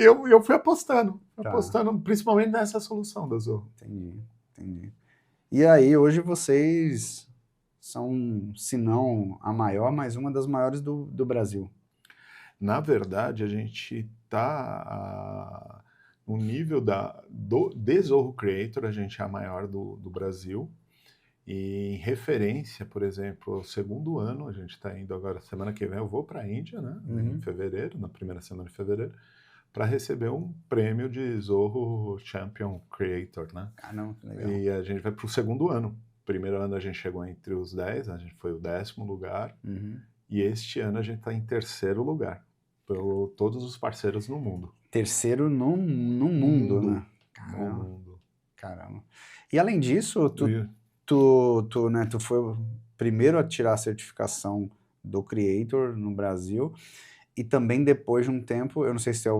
eu fui apostando, principalmente nessa solução da Zorro. Entendi. E aí, hoje vocês são, se não a maior, mas uma das maiores do Brasil. Na verdade, a gente está no nível de Zorro Creator, a gente é a maior do Brasil. E em referência, por exemplo, ao segundo ano, a gente está indo agora, semana que vem eu vou para a Índia, né? Em fevereiro, na primeira semana de fevereiro, para receber um prêmio de Zorro Champion Creator, né? Não, que legal. E a gente vai para o segundo ano. Primeiro ano a gente chegou entre os 10, a gente foi o 10º lugar. E este ano a gente está em terceiro lugar, por todos os parceiros no mundo. Terceiro no mundo, né? Caramba. E além disso, tu foi o primeiro a tirar a certificação do Creator no Brasil. E também depois de um tempo, eu não sei se é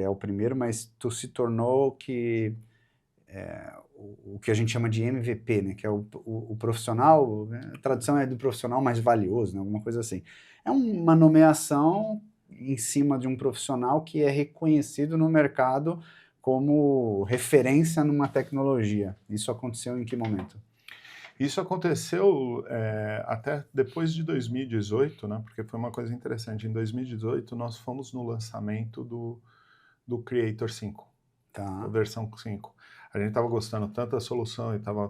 o primeiro, mas tu se tornou o que a gente chama de MVP, né? Que é o profissional, né? A tradução é do profissional mais valioso, né? Alguma coisa assim. É uma nomeação em cima de um profissional que é reconhecido no mercado como referência numa tecnologia. Isso aconteceu em que momento? Isso aconteceu até depois de 2018, né? Porque foi uma coisa interessante. Em 2018, nós fomos no lançamento do Creator 5, a versão 5. A gente estava gostando tanto da solução e estava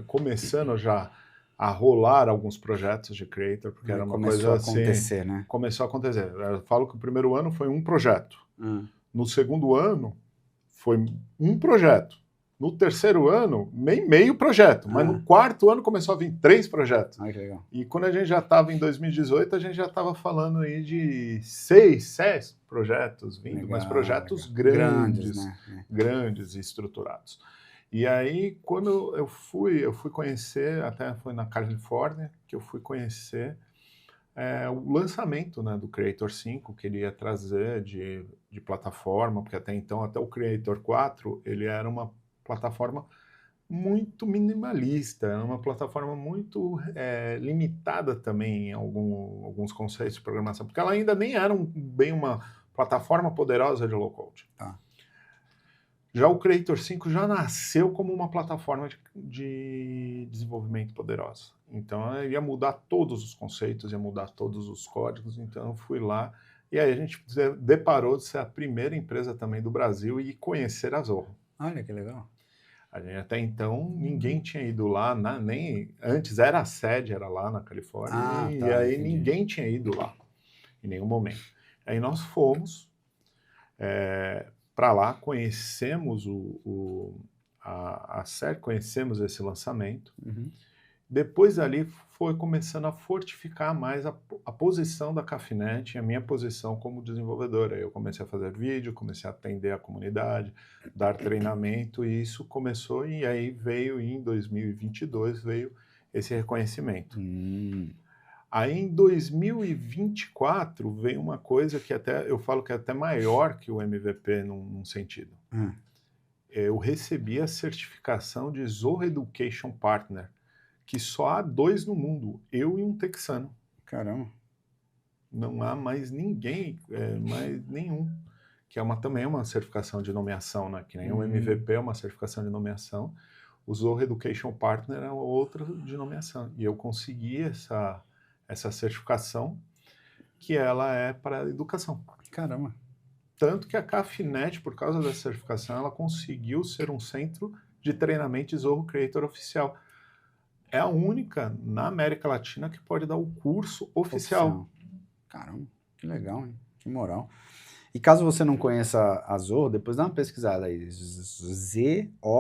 começando já a rolar alguns projetos de Creator, porque era uma coisa assim... Começou a acontecer, né? Começou a acontecer. Eu falo que o primeiro ano foi um projeto. No segundo ano, foi um projeto. No terceiro ano, meio projeto, mas no quarto ano começou a vir 3 projetos. Que legal. E quando a gente já estava em 2018, a gente já estava falando aí de 6 projetos vindo, legal, mas projetos grandes, né? Grandes e estruturados. E aí, quando eu fui conhecer, até foi na Califórnia, que eu fui conhecer o lançamento, né, do Creator 5, que ele ia trazer de plataforma, porque até então, até o Creator 4, ele era uma plataforma muito minimalista, uma plataforma muito limitada também em alguns conceitos de programação, porque ela ainda nem era bem uma plataforma poderosa de low-code. Já o Creator 5 já nasceu como uma plataforma de desenvolvimento poderosa. Então, ia mudar todos os conceitos, ia mudar todos os códigos, então eu fui lá, e aí a gente deparou de ser a primeira empresa também do Brasil e conhecer a Zorro. Olha, que legal. Até então, ninguém tinha ido lá, nem antes era a sede, era lá na Califórnia, e aí entendi. Ninguém tinha ido lá, em nenhum momento. Aí nós fomos para lá, conhecemos a série, conhecemos esse lançamento. Depois ali foi começando a fortificar mais a posição da Cafinet, a minha posição como desenvolvedora. Eu comecei a fazer vídeo, comecei a atender a comunidade, dar treinamento, e isso começou, e aí veio em 2022, veio esse reconhecimento. Aí em 2024 veio uma coisa que até eu falo que é até maior que o MVP num sentido. Eu recebi a certificação de Zorro Education Partner, que só há 2 no mundo, eu e um texano. Caramba. Não há mais ninguém, mais nenhum. Que também é uma certificação de nomeação, né? Que nem o MVP é uma certificação de nomeação. O Zorro Education Partner é outra de nomeação. E eu consegui essa certificação, que ela é para a educação. Caramba. Tanto que a Cafinet, por causa dessa certificação, ela conseguiu ser um centro de treinamento de Zorro Creator oficial. É a única na América Latina que pode dar o curso oficial. Caramba, que legal, hein? Que moral. E caso você não conheça a Zorro, depois dá uma pesquisada aí. Z-O-H-O.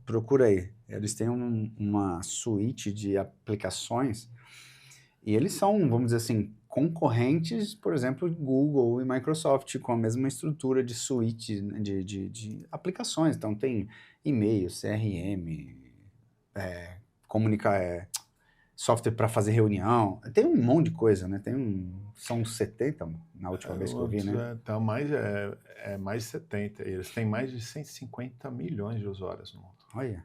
Procura aí. Eles têm uma suíte de aplicações e eles são, vamos dizer assim, concorrentes, por exemplo, Google e Microsoft, com a mesma estrutura de suíte, né, de aplicações. Então tem e-mail, CRM, software para fazer reunião, tem um monte de coisa, né? São 70 na última vez que eu vi, né? Tá mais de 70. Eles têm mais de 150 milhões de usuários no mundo. Olha.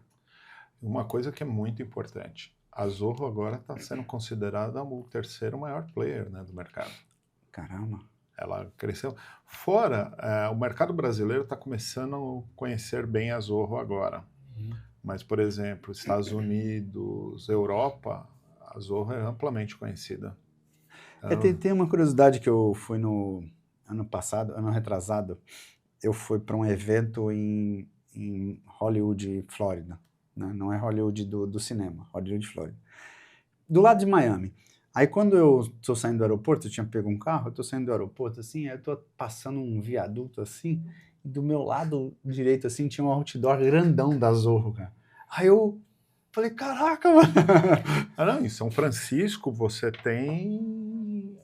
Uma coisa que é muito importante, a Zorro agora está sendo considerada o terceiro maior player, né, do mercado. Caramba. Ela cresceu. Fora, o mercado brasileiro está começando a conhecer bem a Zorro agora. Mas, por exemplo, Estados Unidos, Europa, a Zorro é amplamente conhecida. Tem uma curiosidade que eu fui no ano retrasado, eu fui para um evento em Hollywood, Flórida. Né? Não é Hollywood do cinema, Hollywood, Flórida. Do lado de Miami. Aí quando eu estou saindo do aeroporto, eu tinha pego um carro, eu estou saindo do aeroporto assim, aí eu estou passando um viaduto assim, e do meu lado direito assim tinha um outdoor grandão da Zorro, cara. Aí eu falei, caraca, mano. Não, em São Francisco você tem...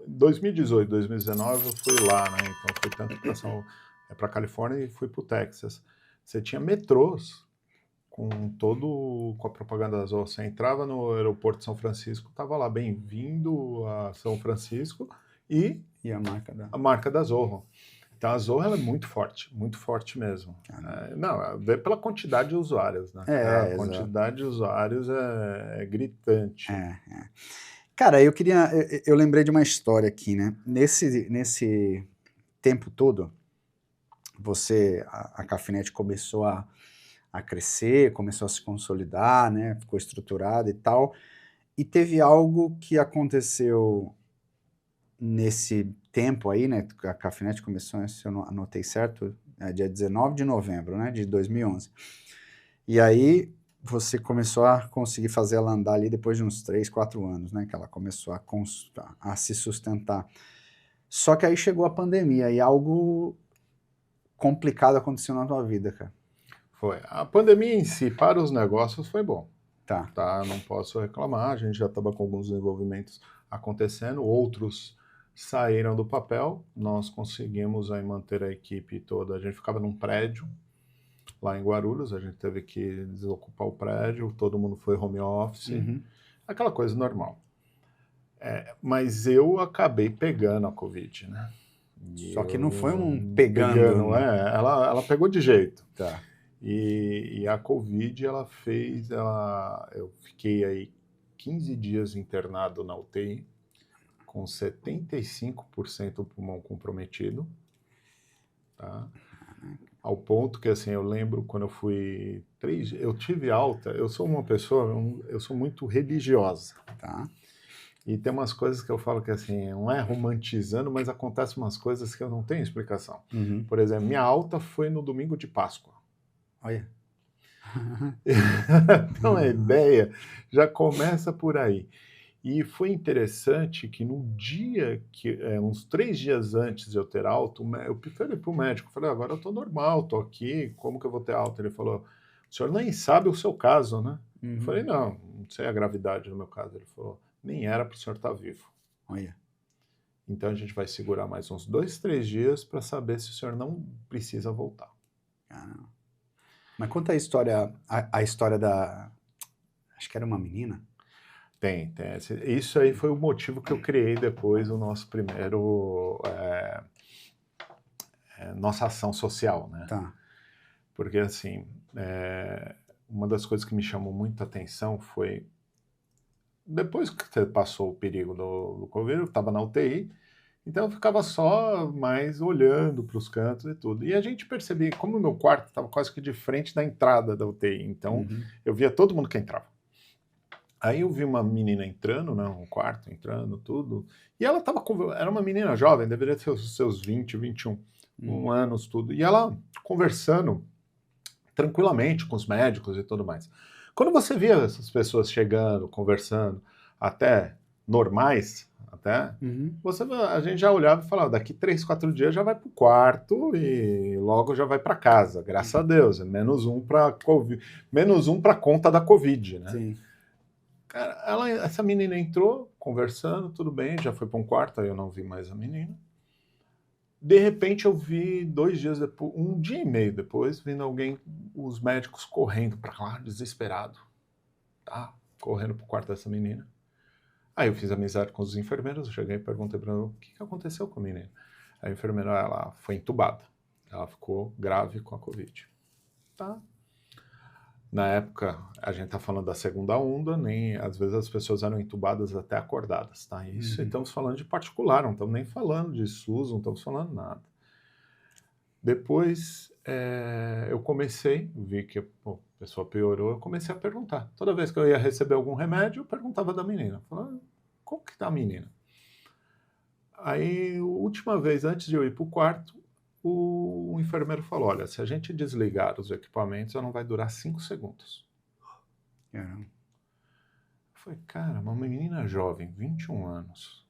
2018, 2019 eu fui lá, né? Então fui tanto para Califórnia e fui para o Texas. Você tinha metrôs com a propaganda da Zorro. Você entrava no aeroporto de São Francisco, tava lá, bem-vindo a São Francisco e a marca da Zorro. Então a Zorro ela é muito forte mesmo. Não, vê pela quantidade de usuários, né? A quantidade de usuários é gritante. Cara, eu lembrei de uma história aqui, né? Nesse tempo todo, a Cafinet começou a crescer, começou a se consolidar, né? Ficou estruturada e tal. E teve algo que aconteceu nesse tempo aí, né? A Cafinet começou, se eu não anotei certo, dia 19 de novembro, né? De 2011. E aí você começou a conseguir fazer ela andar ali depois de uns 3, 4 anos, né? Que ela começou a se sustentar. Só que aí chegou a pandemia e algo complicado aconteceu na tua vida, cara. Foi. A pandemia em si, para os negócios, foi bom. Tá. Não posso reclamar, a gente já estava com alguns desenvolvimentos acontecendo, outros saíram do papel, nós conseguimos aí manter a equipe toda, a gente ficava num prédio, lá em Guarulhos, a gente teve que desocupar o prédio, todo mundo foi home office, aquela coisa normal. Mas eu acabei pegando a Covid, né? Só que não foi um pegando né? Ela pegou de jeito. Tá. E a Covid, eu fiquei aí 15 dias internado na UTI, com 75% do pulmão comprometido, tá? Ao ponto que, assim, eu lembro quando eu fui eu tive alta, eu sou uma pessoa, eu sou muito religiosa, tá? E tem umas coisas que eu falo que, assim, não é romantizando, mas acontecem umas coisas que eu não tenho explicação. Por exemplo, minha alta foi no domingo de Páscoa. Olha. Então a ideia já começa por aí. E foi interessante que no dia uns 3 dias antes de eu ter alta, eu falei para o médico, falei, agora eu estou normal, estou aqui, como que eu vou ter alta? Ele falou, o senhor nem sabe o seu caso, né? Eu falei, não sei a gravidade do meu caso. Ele falou, nem era para o senhor estar vivo. Olha. Então a gente vai segurar mais uns 2, 3 dias para saber se o senhor não precisa voltar. Caramba. Mas conta a história da... Acho que era uma menina. Tem. Isso aí foi o motivo que eu criei depois o nosso primeiro... nossa ação social, né? Tá. Porque, assim, uma das coisas que me chamou muita atenção foi... Depois que você passou o perigo do Covid, eu estava na UTI, então eu ficava só mais olhando para os cantos e tudo. E a gente percebia, como o meu quarto estava quase que de frente da entrada da UTI, então eu via todo mundo que entrava. Aí eu vi uma menina entrando, né, um quarto entrando, tudo, e ela era uma menina jovem, deveria ter os seus 20, 21 anos, tudo, e ela conversando tranquilamente com os médicos e tudo mais. Quando você via essas pessoas chegando, conversando, até normais, a gente já olhava e falava, daqui 3, 4 dias já vai para o quarto e logo já vai para casa, graças a Deus, menos um para a conta da Covid, né? Sim. Cara, essa menina entrou, conversando, tudo bem, já foi para um quarto, aí eu não vi mais a menina. De repente eu vi 2 dias depois, 1 dia e meio depois, vindo alguém, os médicos correndo para lá, desesperado, tá? Correndo pro quarto dessa menina. Aí eu fiz amizade com os enfermeiros, eu cheguei e perguntei para ela, o que aconteceu com a menina? A enfermeira, ela foi entubada, ela ficou grave com a Covid. Tá? Na época, a gente tá falando da segunda onda, nem às vezes as pessoas eram entubadas até acordadas, tá? Isso, estamos falando de particular, não estamos nem falando de SUS, não estamos falando nada. Depois, eu comecei, vi que a pessoa piorou, eu comecei a perguntar. Toda vez que eu ia receber algum remédio, eu perguntava da menina. Falava, como que tá a menina? Aí, a última vez, antes de eu ir para o quarto, o enfermeiro falou, olha, se a gente desligar os equipamentos, ela não vai durar 5 segundos. Caramba. Eu falei, cara, uma menina jovem, 21 anos.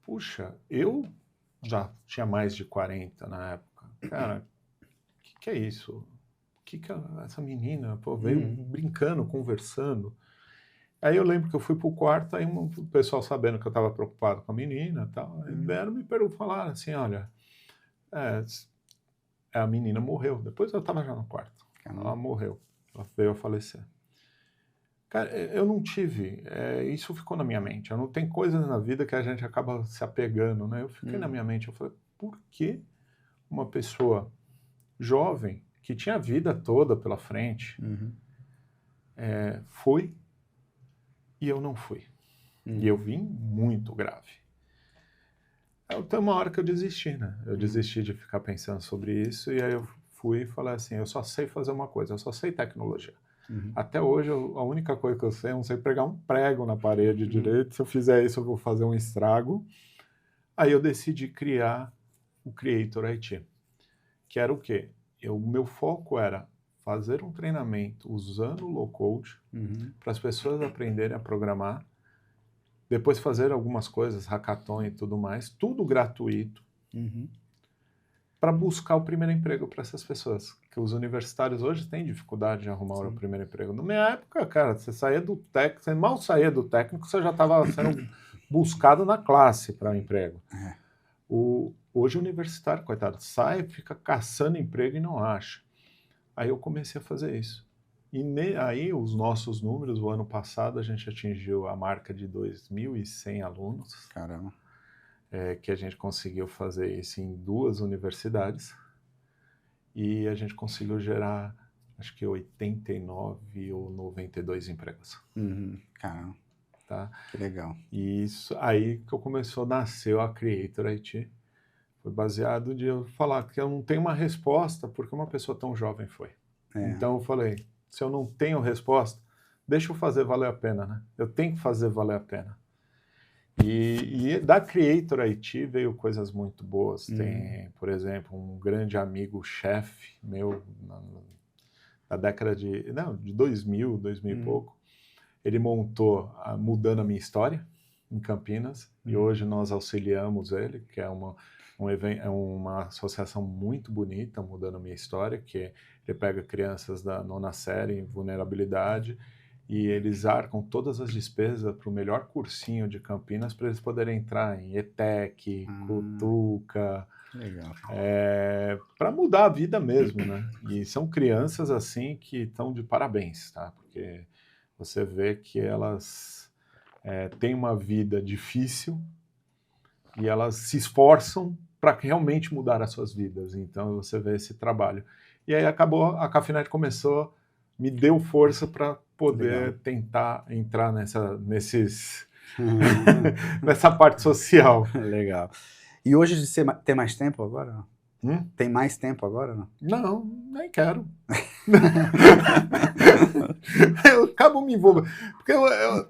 Puxa, eu já tinha mais de 40 na época. Cara, o que é isso? O que essa menina veio brincando, conversando? Aí eu lembro que eu fui pro quarto, aí o pessoal sabendo que eu estava preocupado com a menina e tal, vieram me falaram assim, olha, a menina morreu. Depois eu estava já no quarto. Ela morreu. Ela veio a falecer. Cara, eu não tive, isso ficou na minha mente. Eu não tem coisas na vida que a gente acaba se apegando, né? Eu fiquei na minha mente, eu falei, por que uma pessoa jovem, que tinha a vida toda pela frente, foi e eu não fui? E eu vim muito grave. Então, uma hora que eu desisti, né? Eu desisti de ficar pensando sobre isso, e aí eu fui e falei assim, eu só sei fazer uma coisa, eu só sei tecnologia. Até hoje, a única coisa que eu sei, eu não sei pregar um prego na parede direito. Se eu fizer isso, eu vou fazer um estrago. Aí eu decidi criar o Creator IT, que era o quê? O meu foco era fazer um treinamento usando o low-code para as pessoas aprenderem a programar, depois fazer algumas coisas, hackathon e tudo mais, tudo gratuito, para buscar o primeiro emprego para essas pessoas. Que os universitários hoje têm dificuldade de arrumar o primeiro emprego. Na minha época, cara, você saía do técnico, você mal saía do técnico, você já estava sendo buscado na classe para emprego. Hoje o universitário, coitado, sai, fica caçando emprego e não acha. Aí eu comecei a fazer isso. E aí os nossos números, o ano passado a gente atingiu a marca de 2.100 alunos. Caramba. Que a gente conseguiu fazer isso em 2 universidades, e a gente conseguiu gerar, acho que 89 ou 92 empregos. Caramba. Tá? Que legal. E isso aí que começou a nascer a Creator IT. Foi baseado de eu falar que eu não tenho uma resposta porque uma pessoa tão jovem foi. Então eu falei, se eu não tenho resposta, deixa eu fazer valer a pena, né? Eu tenho que fazer valer a pena. E da Creator IT veio coisas muito boas. Tem, por exemplo, um grande amigo, chefe meu, na década de 2000 e pouco, ele montou, Mudando a Minha História, em Campinas, e hoje nós auxiliamos ele, que é uma associação muito bonita, Mudando a Minha História, que ele pega crianças da 9ª série em vulnerabilidade, e eles arcam todas as despesas para o melhor cursinho de Campinas para eles poderem entrar em ETEC, Cutuca, para mudar a vida mesmo, né? E são crianças assim que estão de parabéns, tá? Porque você vê que elas têm uma vida difícil e elas se esforçam para realmente mudar as suas vidas. Então você vê esse trabalho. E aí a Cafinet começou, me deu força para poder tentar entrar nessa parte social. Legal. E hoje você tem mais tempo agora? Tem mais tempo agora? Não, nem quero. Eu acabo me envolvendo. Porque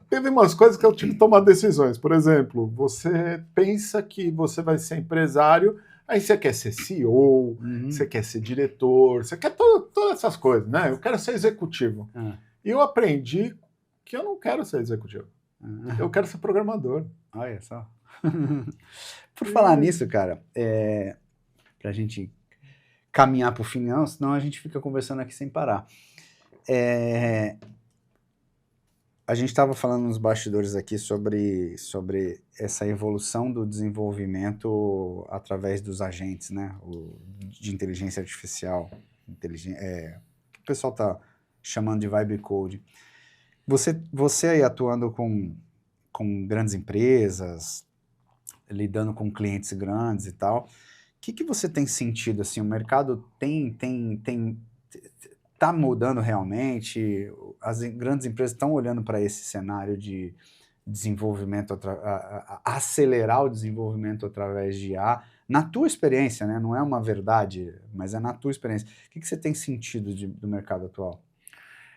teve umas coisas que eu tive que tomar decisões. Por exemplo, você pensa que você vai ser empresário, aí você quer ser CEO, você quer ser diretor, você quer todas essas coisas, né? Eu quero ser executivo. E eu aprendi que eu não quero ser executivo. Eu quero ser programador. Olha só. Por falar nisso, cara, pra gente caminhar pro final, senão a gente fica conversando aqui sem parar. A gente estava falando nos bastidores aqui sobre essa evolução do desenvolvimento através dos agentes, né? De inteligência artificial, que o pessoal está chamando de vibe code. Você aí atuando com grandes empresas, lidando com clientes grandes e tal, o que você tem sentido, assim, o mercado tá mudando realmente? As grandes empresas estão olhando para esse cenário de desenvolvimento, acelerar o desenvolvimento através de IA, na tua experiência, né? Não é uma verdade, mas é na tua experiência. O que você tem sentido do mercado atual?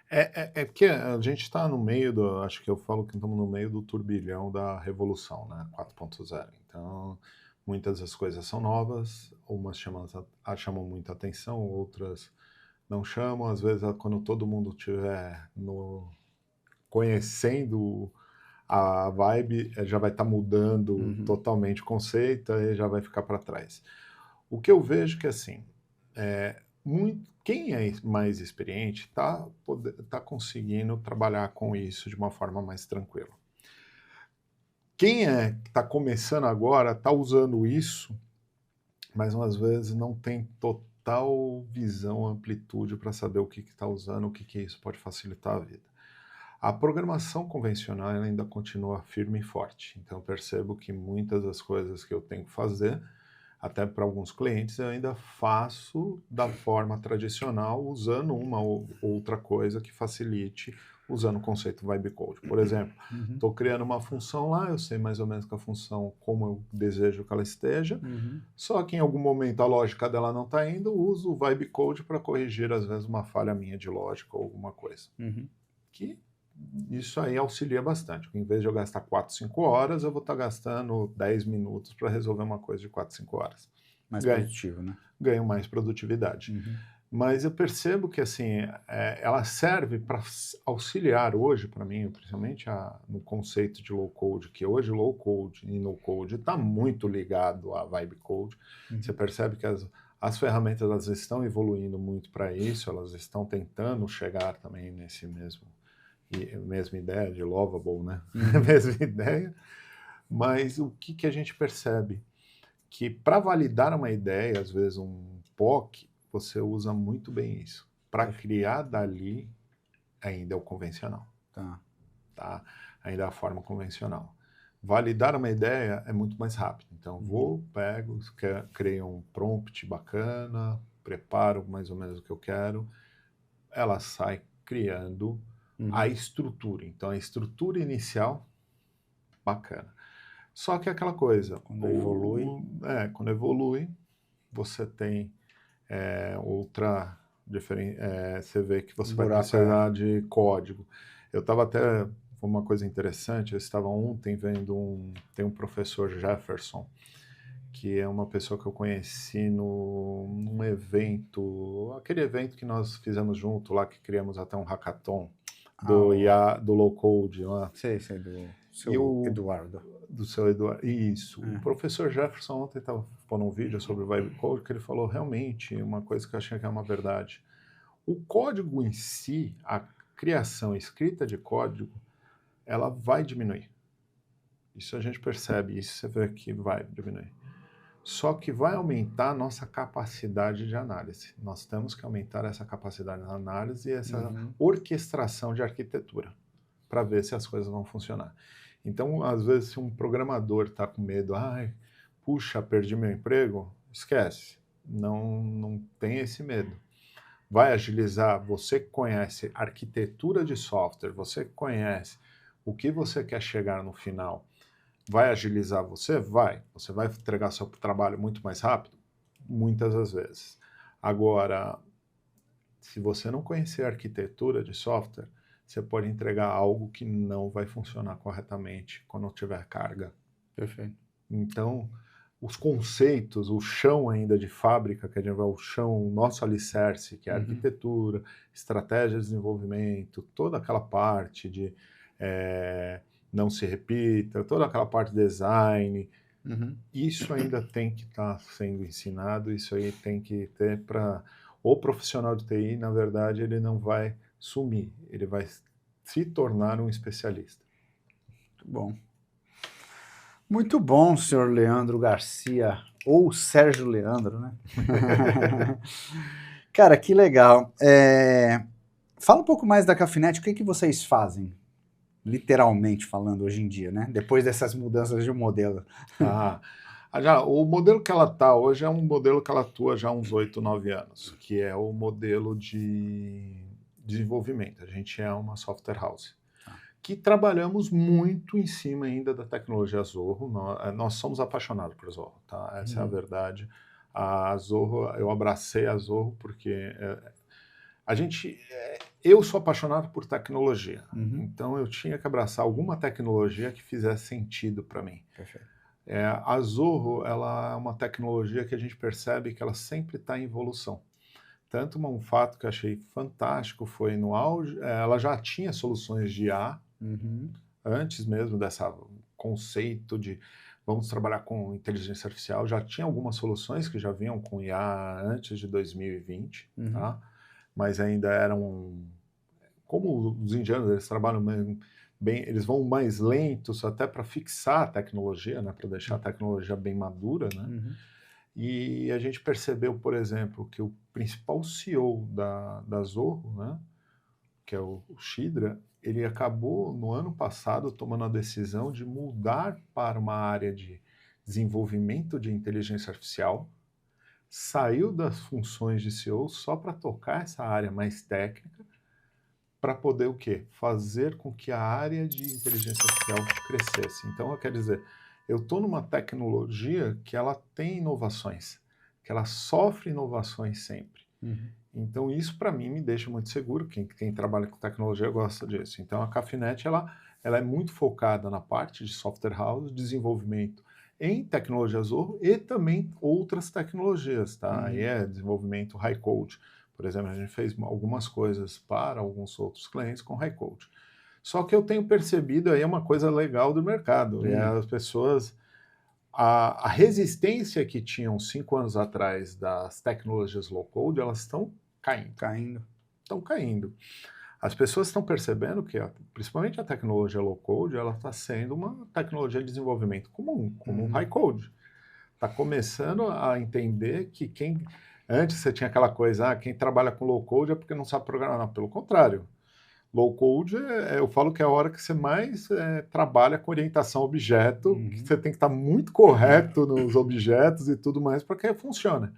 É porque a gente está no meio acho que eu falo que estamos no meio do turbilhão da revolução, né, 4.0. Então, muitas das coisas são novas, umas chamam muita atenção, outras não chamam. Às vezes, quando todo mundo estiver conhecendo a vibe, já vai estar mudando totalmente o conceito e já vai ficar para trás. O que eu vejo que, assim, quem é mais experiente tá conseguindo trabalhar com isso de uma forma mais tranquila. Quem está começando agora está usando isso, mas às vezes não tem total visão, amplitude para saber o que está usando, o que isso pode facilitar a vida. A programação convencional ainda continua firme e forte, então eu percebo que muitas das coisas que eu tenho que fazer, até para alguns clientes, eu ainda faço da forma tradicional, usando uma ou outra coisa que facilite, usando o conceito Vibe Code. Por exemplo, estou criando uma função lá, eu sei mais ou menos que a função, como eu desejo que ela esteja, só que em algum momento a lógica dela não está indo, uso o Vibe Code para corrigir, às vezes, uma falha minha de lógica ou alguma coisa. Que isso aí auxilia bastante. Em vez de eu gastar 4, 5 horas, eu vou estar gastando 10 minutos para resolver uma coisa de 4, 5 horas. Mais produtivo, né? Ganho mais produtividade. Mas eu percebo que, assim, ela serve para auxiliar hoje, para mim, principalmente no conceito de low code, que hoje low code e no code está muito ligado à vibe code. Você percebe que as ferramentas elas estão evoluindo muito para isso, elas estão tentando chegar também nesse mesma ideia de lovable, né? Mesma ideia. Mas o que a gente percebe? Que para validar uma ideia, às vezes um POC, você usa muito bem isso. Para criar dali, ainda é o convencional. Tá? Ainda é a forma convencional. Validar uma ideia é muito mais rápido. Então, pego, creio um prompt bacana, preparo mais ou menos o que eu quero, ela sai criando a estrutura. Então, a estrutura inicial, bacana. Só que é aquela coisa, quando evolui, você tem outra diferença, você vê que você vai precisar de código. Eu estava até, uma coisa interessante, eu estava ontem vendo tem um professor Jefferson, que é uma pessoa que eu conheci num evento, aquele evento que nós fizemos junto lá, que criamos até um hackathon do low code lá. Sei, do Eduardo. Do seu Eduardo, isso. O professor Jefferson ontem estava pondo um vídeo sobre o Vibe Code, que ele falou realmente uma coisa que eu achei que é uma verdade. O código em si, a criação escrita de código, ela vai diminuir. Isso a gente percebe, isso você vê que vai diminuir. Só que vai aumentar a nossa capacidade de análise. Nós temos que aumentar essa capacidade de análise e essa orquestração de arquitetura para ver se as coisas vão funcionar. Então, às vezes, se um programador está com medo, puxa, perdi meu emprego, esquece. Não tem esse medo. Vai agilizar, você que conhece arquitetura de software, você que conhece o que você quer chegar no final, vai agilizar você? Vai. Você vai entregar seu trabalho muito mais rápido? Muitas das vezes. Agora, se você não conhecer a arquitetura de software, você pode entregar algo que não vai funcionar corretamente quando tiver carga. Perfeito. Então, os conceitos, o chão ainda de fábrica, que a gente vai, o chão, o nosso alicerce, que é a arquitetura, estratégia de desenvolvimento, toda aquela parte de não se repita, toda aquela parte de design, isso ainda tem que estar sendo ensinado, isso aí tem que ter para... O profissional de TI, na verdade, ele não vai sumir, ele vai se tornar um especialista. Muito bom. Muito bom, senhor Leandro Garcia, ou Sérgio Leandro, né? Cara, que legal. Fala um pouco mais da Cafinet, o que vocês fazem? Literalmente falando hoje em dia, né? Depois dessas mudanças de modelo. O modelo que ela está hoje é um modelo que ela atua já há uns 8, 9 anos, que é o modelo de desenvolvimento. A gente é uma software house, que trabalhamos muito em cima ainda da tecnologia Zorro. Nós somos apaixonados por Zorro, tá? Essa é a verdade. A Zorro, eu abracei a Zorro porque eu sou apaixonado por tecnologia, então eu tinha que abraçar alguma tecnologia que fizesse sentido para mim. Perfeito. A Zorro, ela é uma tecnologia que a gente percebe que ela sempre está em evolução. Tanto um fato que eu achei fantástico foi no auge, ela já tinha soluções de IA, antes mesmo desse conceito de vamos trabalhar com inteligência artificial, já tinha algumas soluções que já vinham com IA antes de 2020, tá? Mas ainda eram, como os indianos, eles trabalham bem, eles vão mais lentos até para fixar a tecnologia, né, para deixar a tecnologia bem madura, né? E a gente percebeu, por exemplo, que o principal CEO da Zorro, né, que é o Shidra, ele acabou no ano passado tomando a decisão de mudar para uma área de desenvolvimento de inteligência artificial, saiu das funções de CEO só para tocar essa área mais técnica, para poder o quê? Fazer com que a área de inteligência artificial crescesse. Então, eu quero dizer, eu estou numa tecnologia que ela tem inovações, que ela sofre inovações sempre. Então, isso para mim me deixa muito seguro. Quem trabalha com tecnologia gosta disso. Então, a Cafinet ela é muito focada na parte de software house, desenvolvimento em tecnologia Zorro e também outras tecnologias, tá? Aí é desenvolvimento high code. Por exemplo, a gente fez algumas coisas para alguns outros clientes com high code. Só que eu tenho percebido aí uma coisa legal do mercado, é as pessoas... A resistência que tinham 5 anos atrás das tecnologias low-code, elas estão caindo. Estão caindo. As pessoas estão percebendo que, principalmente a tecnologia low-code, ela está sendo uma tecnologia de desenvolvimento comum, como um high-code. Está começando a entender que antes você tinha aquela coisa, quem trabalha com low-code é porque não sabe programar. Não, pelo contrário. Low-code, eu falo que é a hora que você mais trabalha com orientação a objeto, que você tem que estar muito correto nos objetos e tudo mais para que funcione.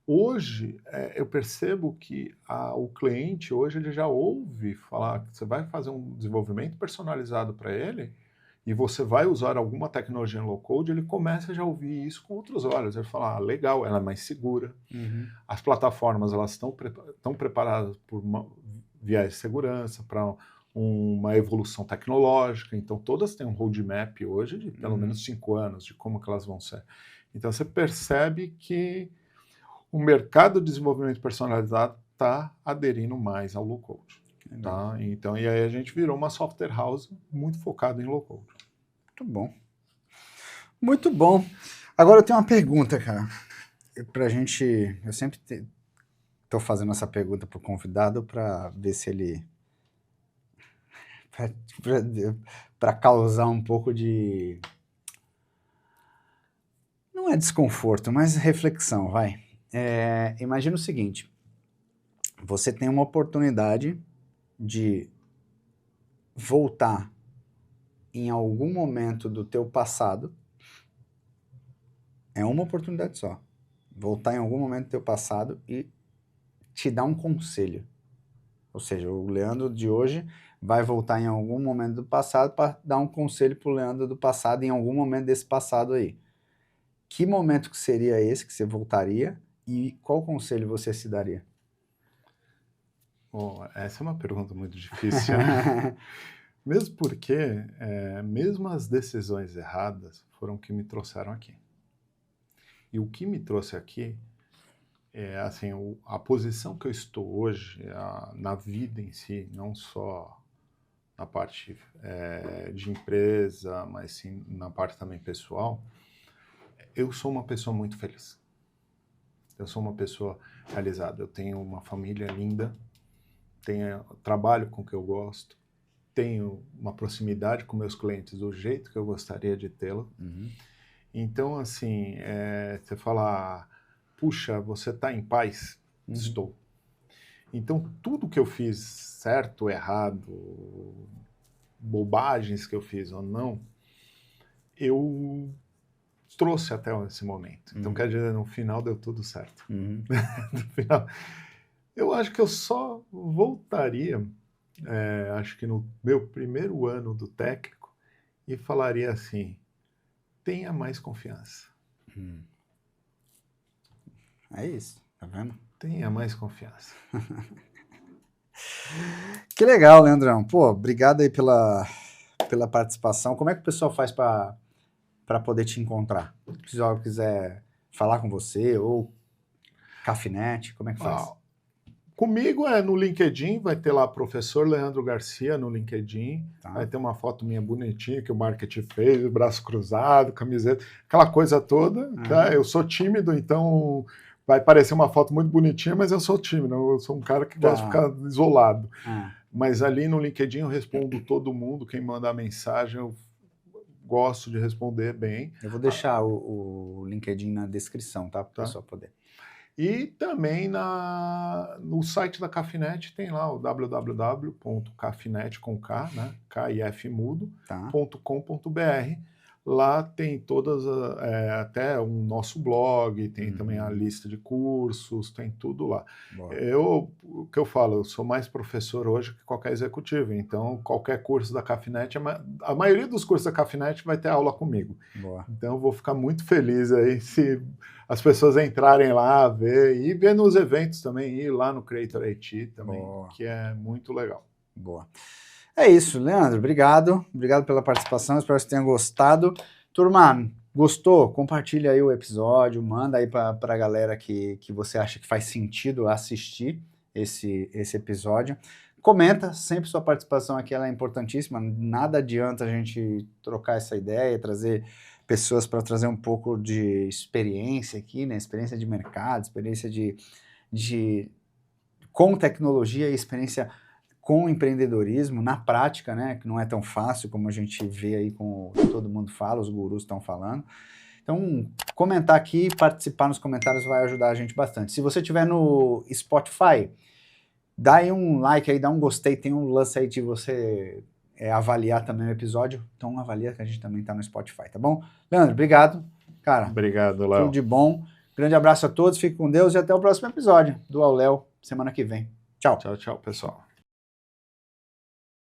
Hoje, eu percebo que o cliente, hoje, ele já ouve falar que você vai fazer um desenvolvimento personalizado para ele e você vai usar alguma tecnologia em low-code, ele começa já a ouvir isso com outros olhos. Ele fala, legal, ela é mais segura. As plataformas, elas estão preparadas por viés de segurança, para uma evolução tecnológica. Então, todas têm um roadmap hoje de pelo menos 5 anos de como que elas vão ser. Então, você percebe que o mercado de desenvolvimento personalizado está aderindo mais ao low-code. Tá? Então, e aí a gente virou uma software house muito focada em low-code. Muito bom. Muito bom. Agora eu tenho uma pergunta, cara. Pra gente... Eu sempre tô fazendo essa pergunta pro convidado para ver se ele... para causar um pouco de... Não é desconforto, mas reflexão, vai. Imagina o seguinte. Você tem uma oportunidade de voltar em algum momento do teu passado. É uma oportunidade só. Voltar em algum momento do teu passado e te dar um conselho. Ou seja, o Leandro de hoje vai voltar em algum momento do passado para dar um conselho para o Leandro do passado em algum momento desse passado aí. Que momento que seria esse que você voltaria e qual conselho você se daria? Bom, essa é uma pergunta muito difícil. Mesmo porque, mesmo as decisões erradas foram que me trouxeram aqui. E o que me trouxe aqui é, assim, a posição que eu estou hoje, na vida em si, não só na parte de empresa, mas sim na parte também pessoal, eu sou uma pessoa muito feliz. Eu sou uma pessoa realizada. Eu tenho uma família linda, trabalho com o que eu gosto, tenho uma proximidade com meus clientes do jeito que eu gostaria de tê-lo. Então, assim, você fala, puxa, você está em paz? Estou. Então, tudo que eu fiz, certo, errado, bobagens que eu fiz ou não, eu trouxe até esse momento. Então, quer dizer, no final deu tudo certo. No final, eu acho que eu só voltaria, acho que no meu primeiro ano do técnico, e falaria assim, tenha mais confiança. É isso, tá vendo? Tenha mais confiança. Que legal, Leandrão. Pô, obrigado aí pela participação. Como é que o pessoal faz para poder te encontrar? Se o pessoal quiser falar com você ou Cafinete, como é que faz? Comigo é no LinkedIn, vai ter lá Professor Leandro Garcia no LinkedIn, vai ter uma foto minha bonitinha que o marketing fez, braço cruzado, camiseta, aquela coisa toda, tá? Eu sou tímido, então vai parecer uma foto muito bonitinha, mas eu sou tímido, eu sou um cara que gosta de ficar isolado. Mas ali no LinkedIn eu respondo todo mundo, quem mandar mensagem eu gosto de responder bem. Eu vou deixar o LinkedIn na descrição, tá? Para o pessoal poder. E também no site da Cafinete tem lá o www.cafinet, com K, né? KIFmudo.com.br. Lá tem todas, até o nosso blog, tem também a lista de cursos, tem tudo lá. O que eu falo, eu sou mais professor hoje que qualquer executivo, então qualquer curso da Cafinete, a maioria dos cursos da Cafinete vai ter aula comigo. Então eu vou ficar muito feliz aí se as pessoas entrarem lá, ver nos eventos também, ir lá no Creator IT também, que é muito legal. É isso, Leandro, obrigado pela participação, espero que você tenha gostado. Turma, gostou? Compartilha aí o episódio, manda aí para a galera que você acha que faz sentido assistir esse episódio. Comenta, sempre sua participação aqui ela é importantíssima, nada adianta a gente trocar essa ideia, trazer pessoas para trazer um pouco de experiência aqui, né? Experiência de mercado, experiência com tecnologia e experiência com empreendedorismo, na prática, né, que não é tão fácil como a gente vê aí com todo mundo fala, os gurus estão falando. Então, comentar aqui, participar nos comentários vai ajudar a gente bastante. Se você estiver no Spotify, dá aí um like aí, dá um gostei, tem um lance aí de você avaliar também o episódio, então avalia que a gente também está no Spotify, tá bom? Leandro, obrigado, cara. Obrigado, Léo. Tudo de bom. Grande abraço a todos, fique com Deus e até o próximo episódio do Ao Léo, semana que vem. Tchau. Tchau, tchau, pessoal.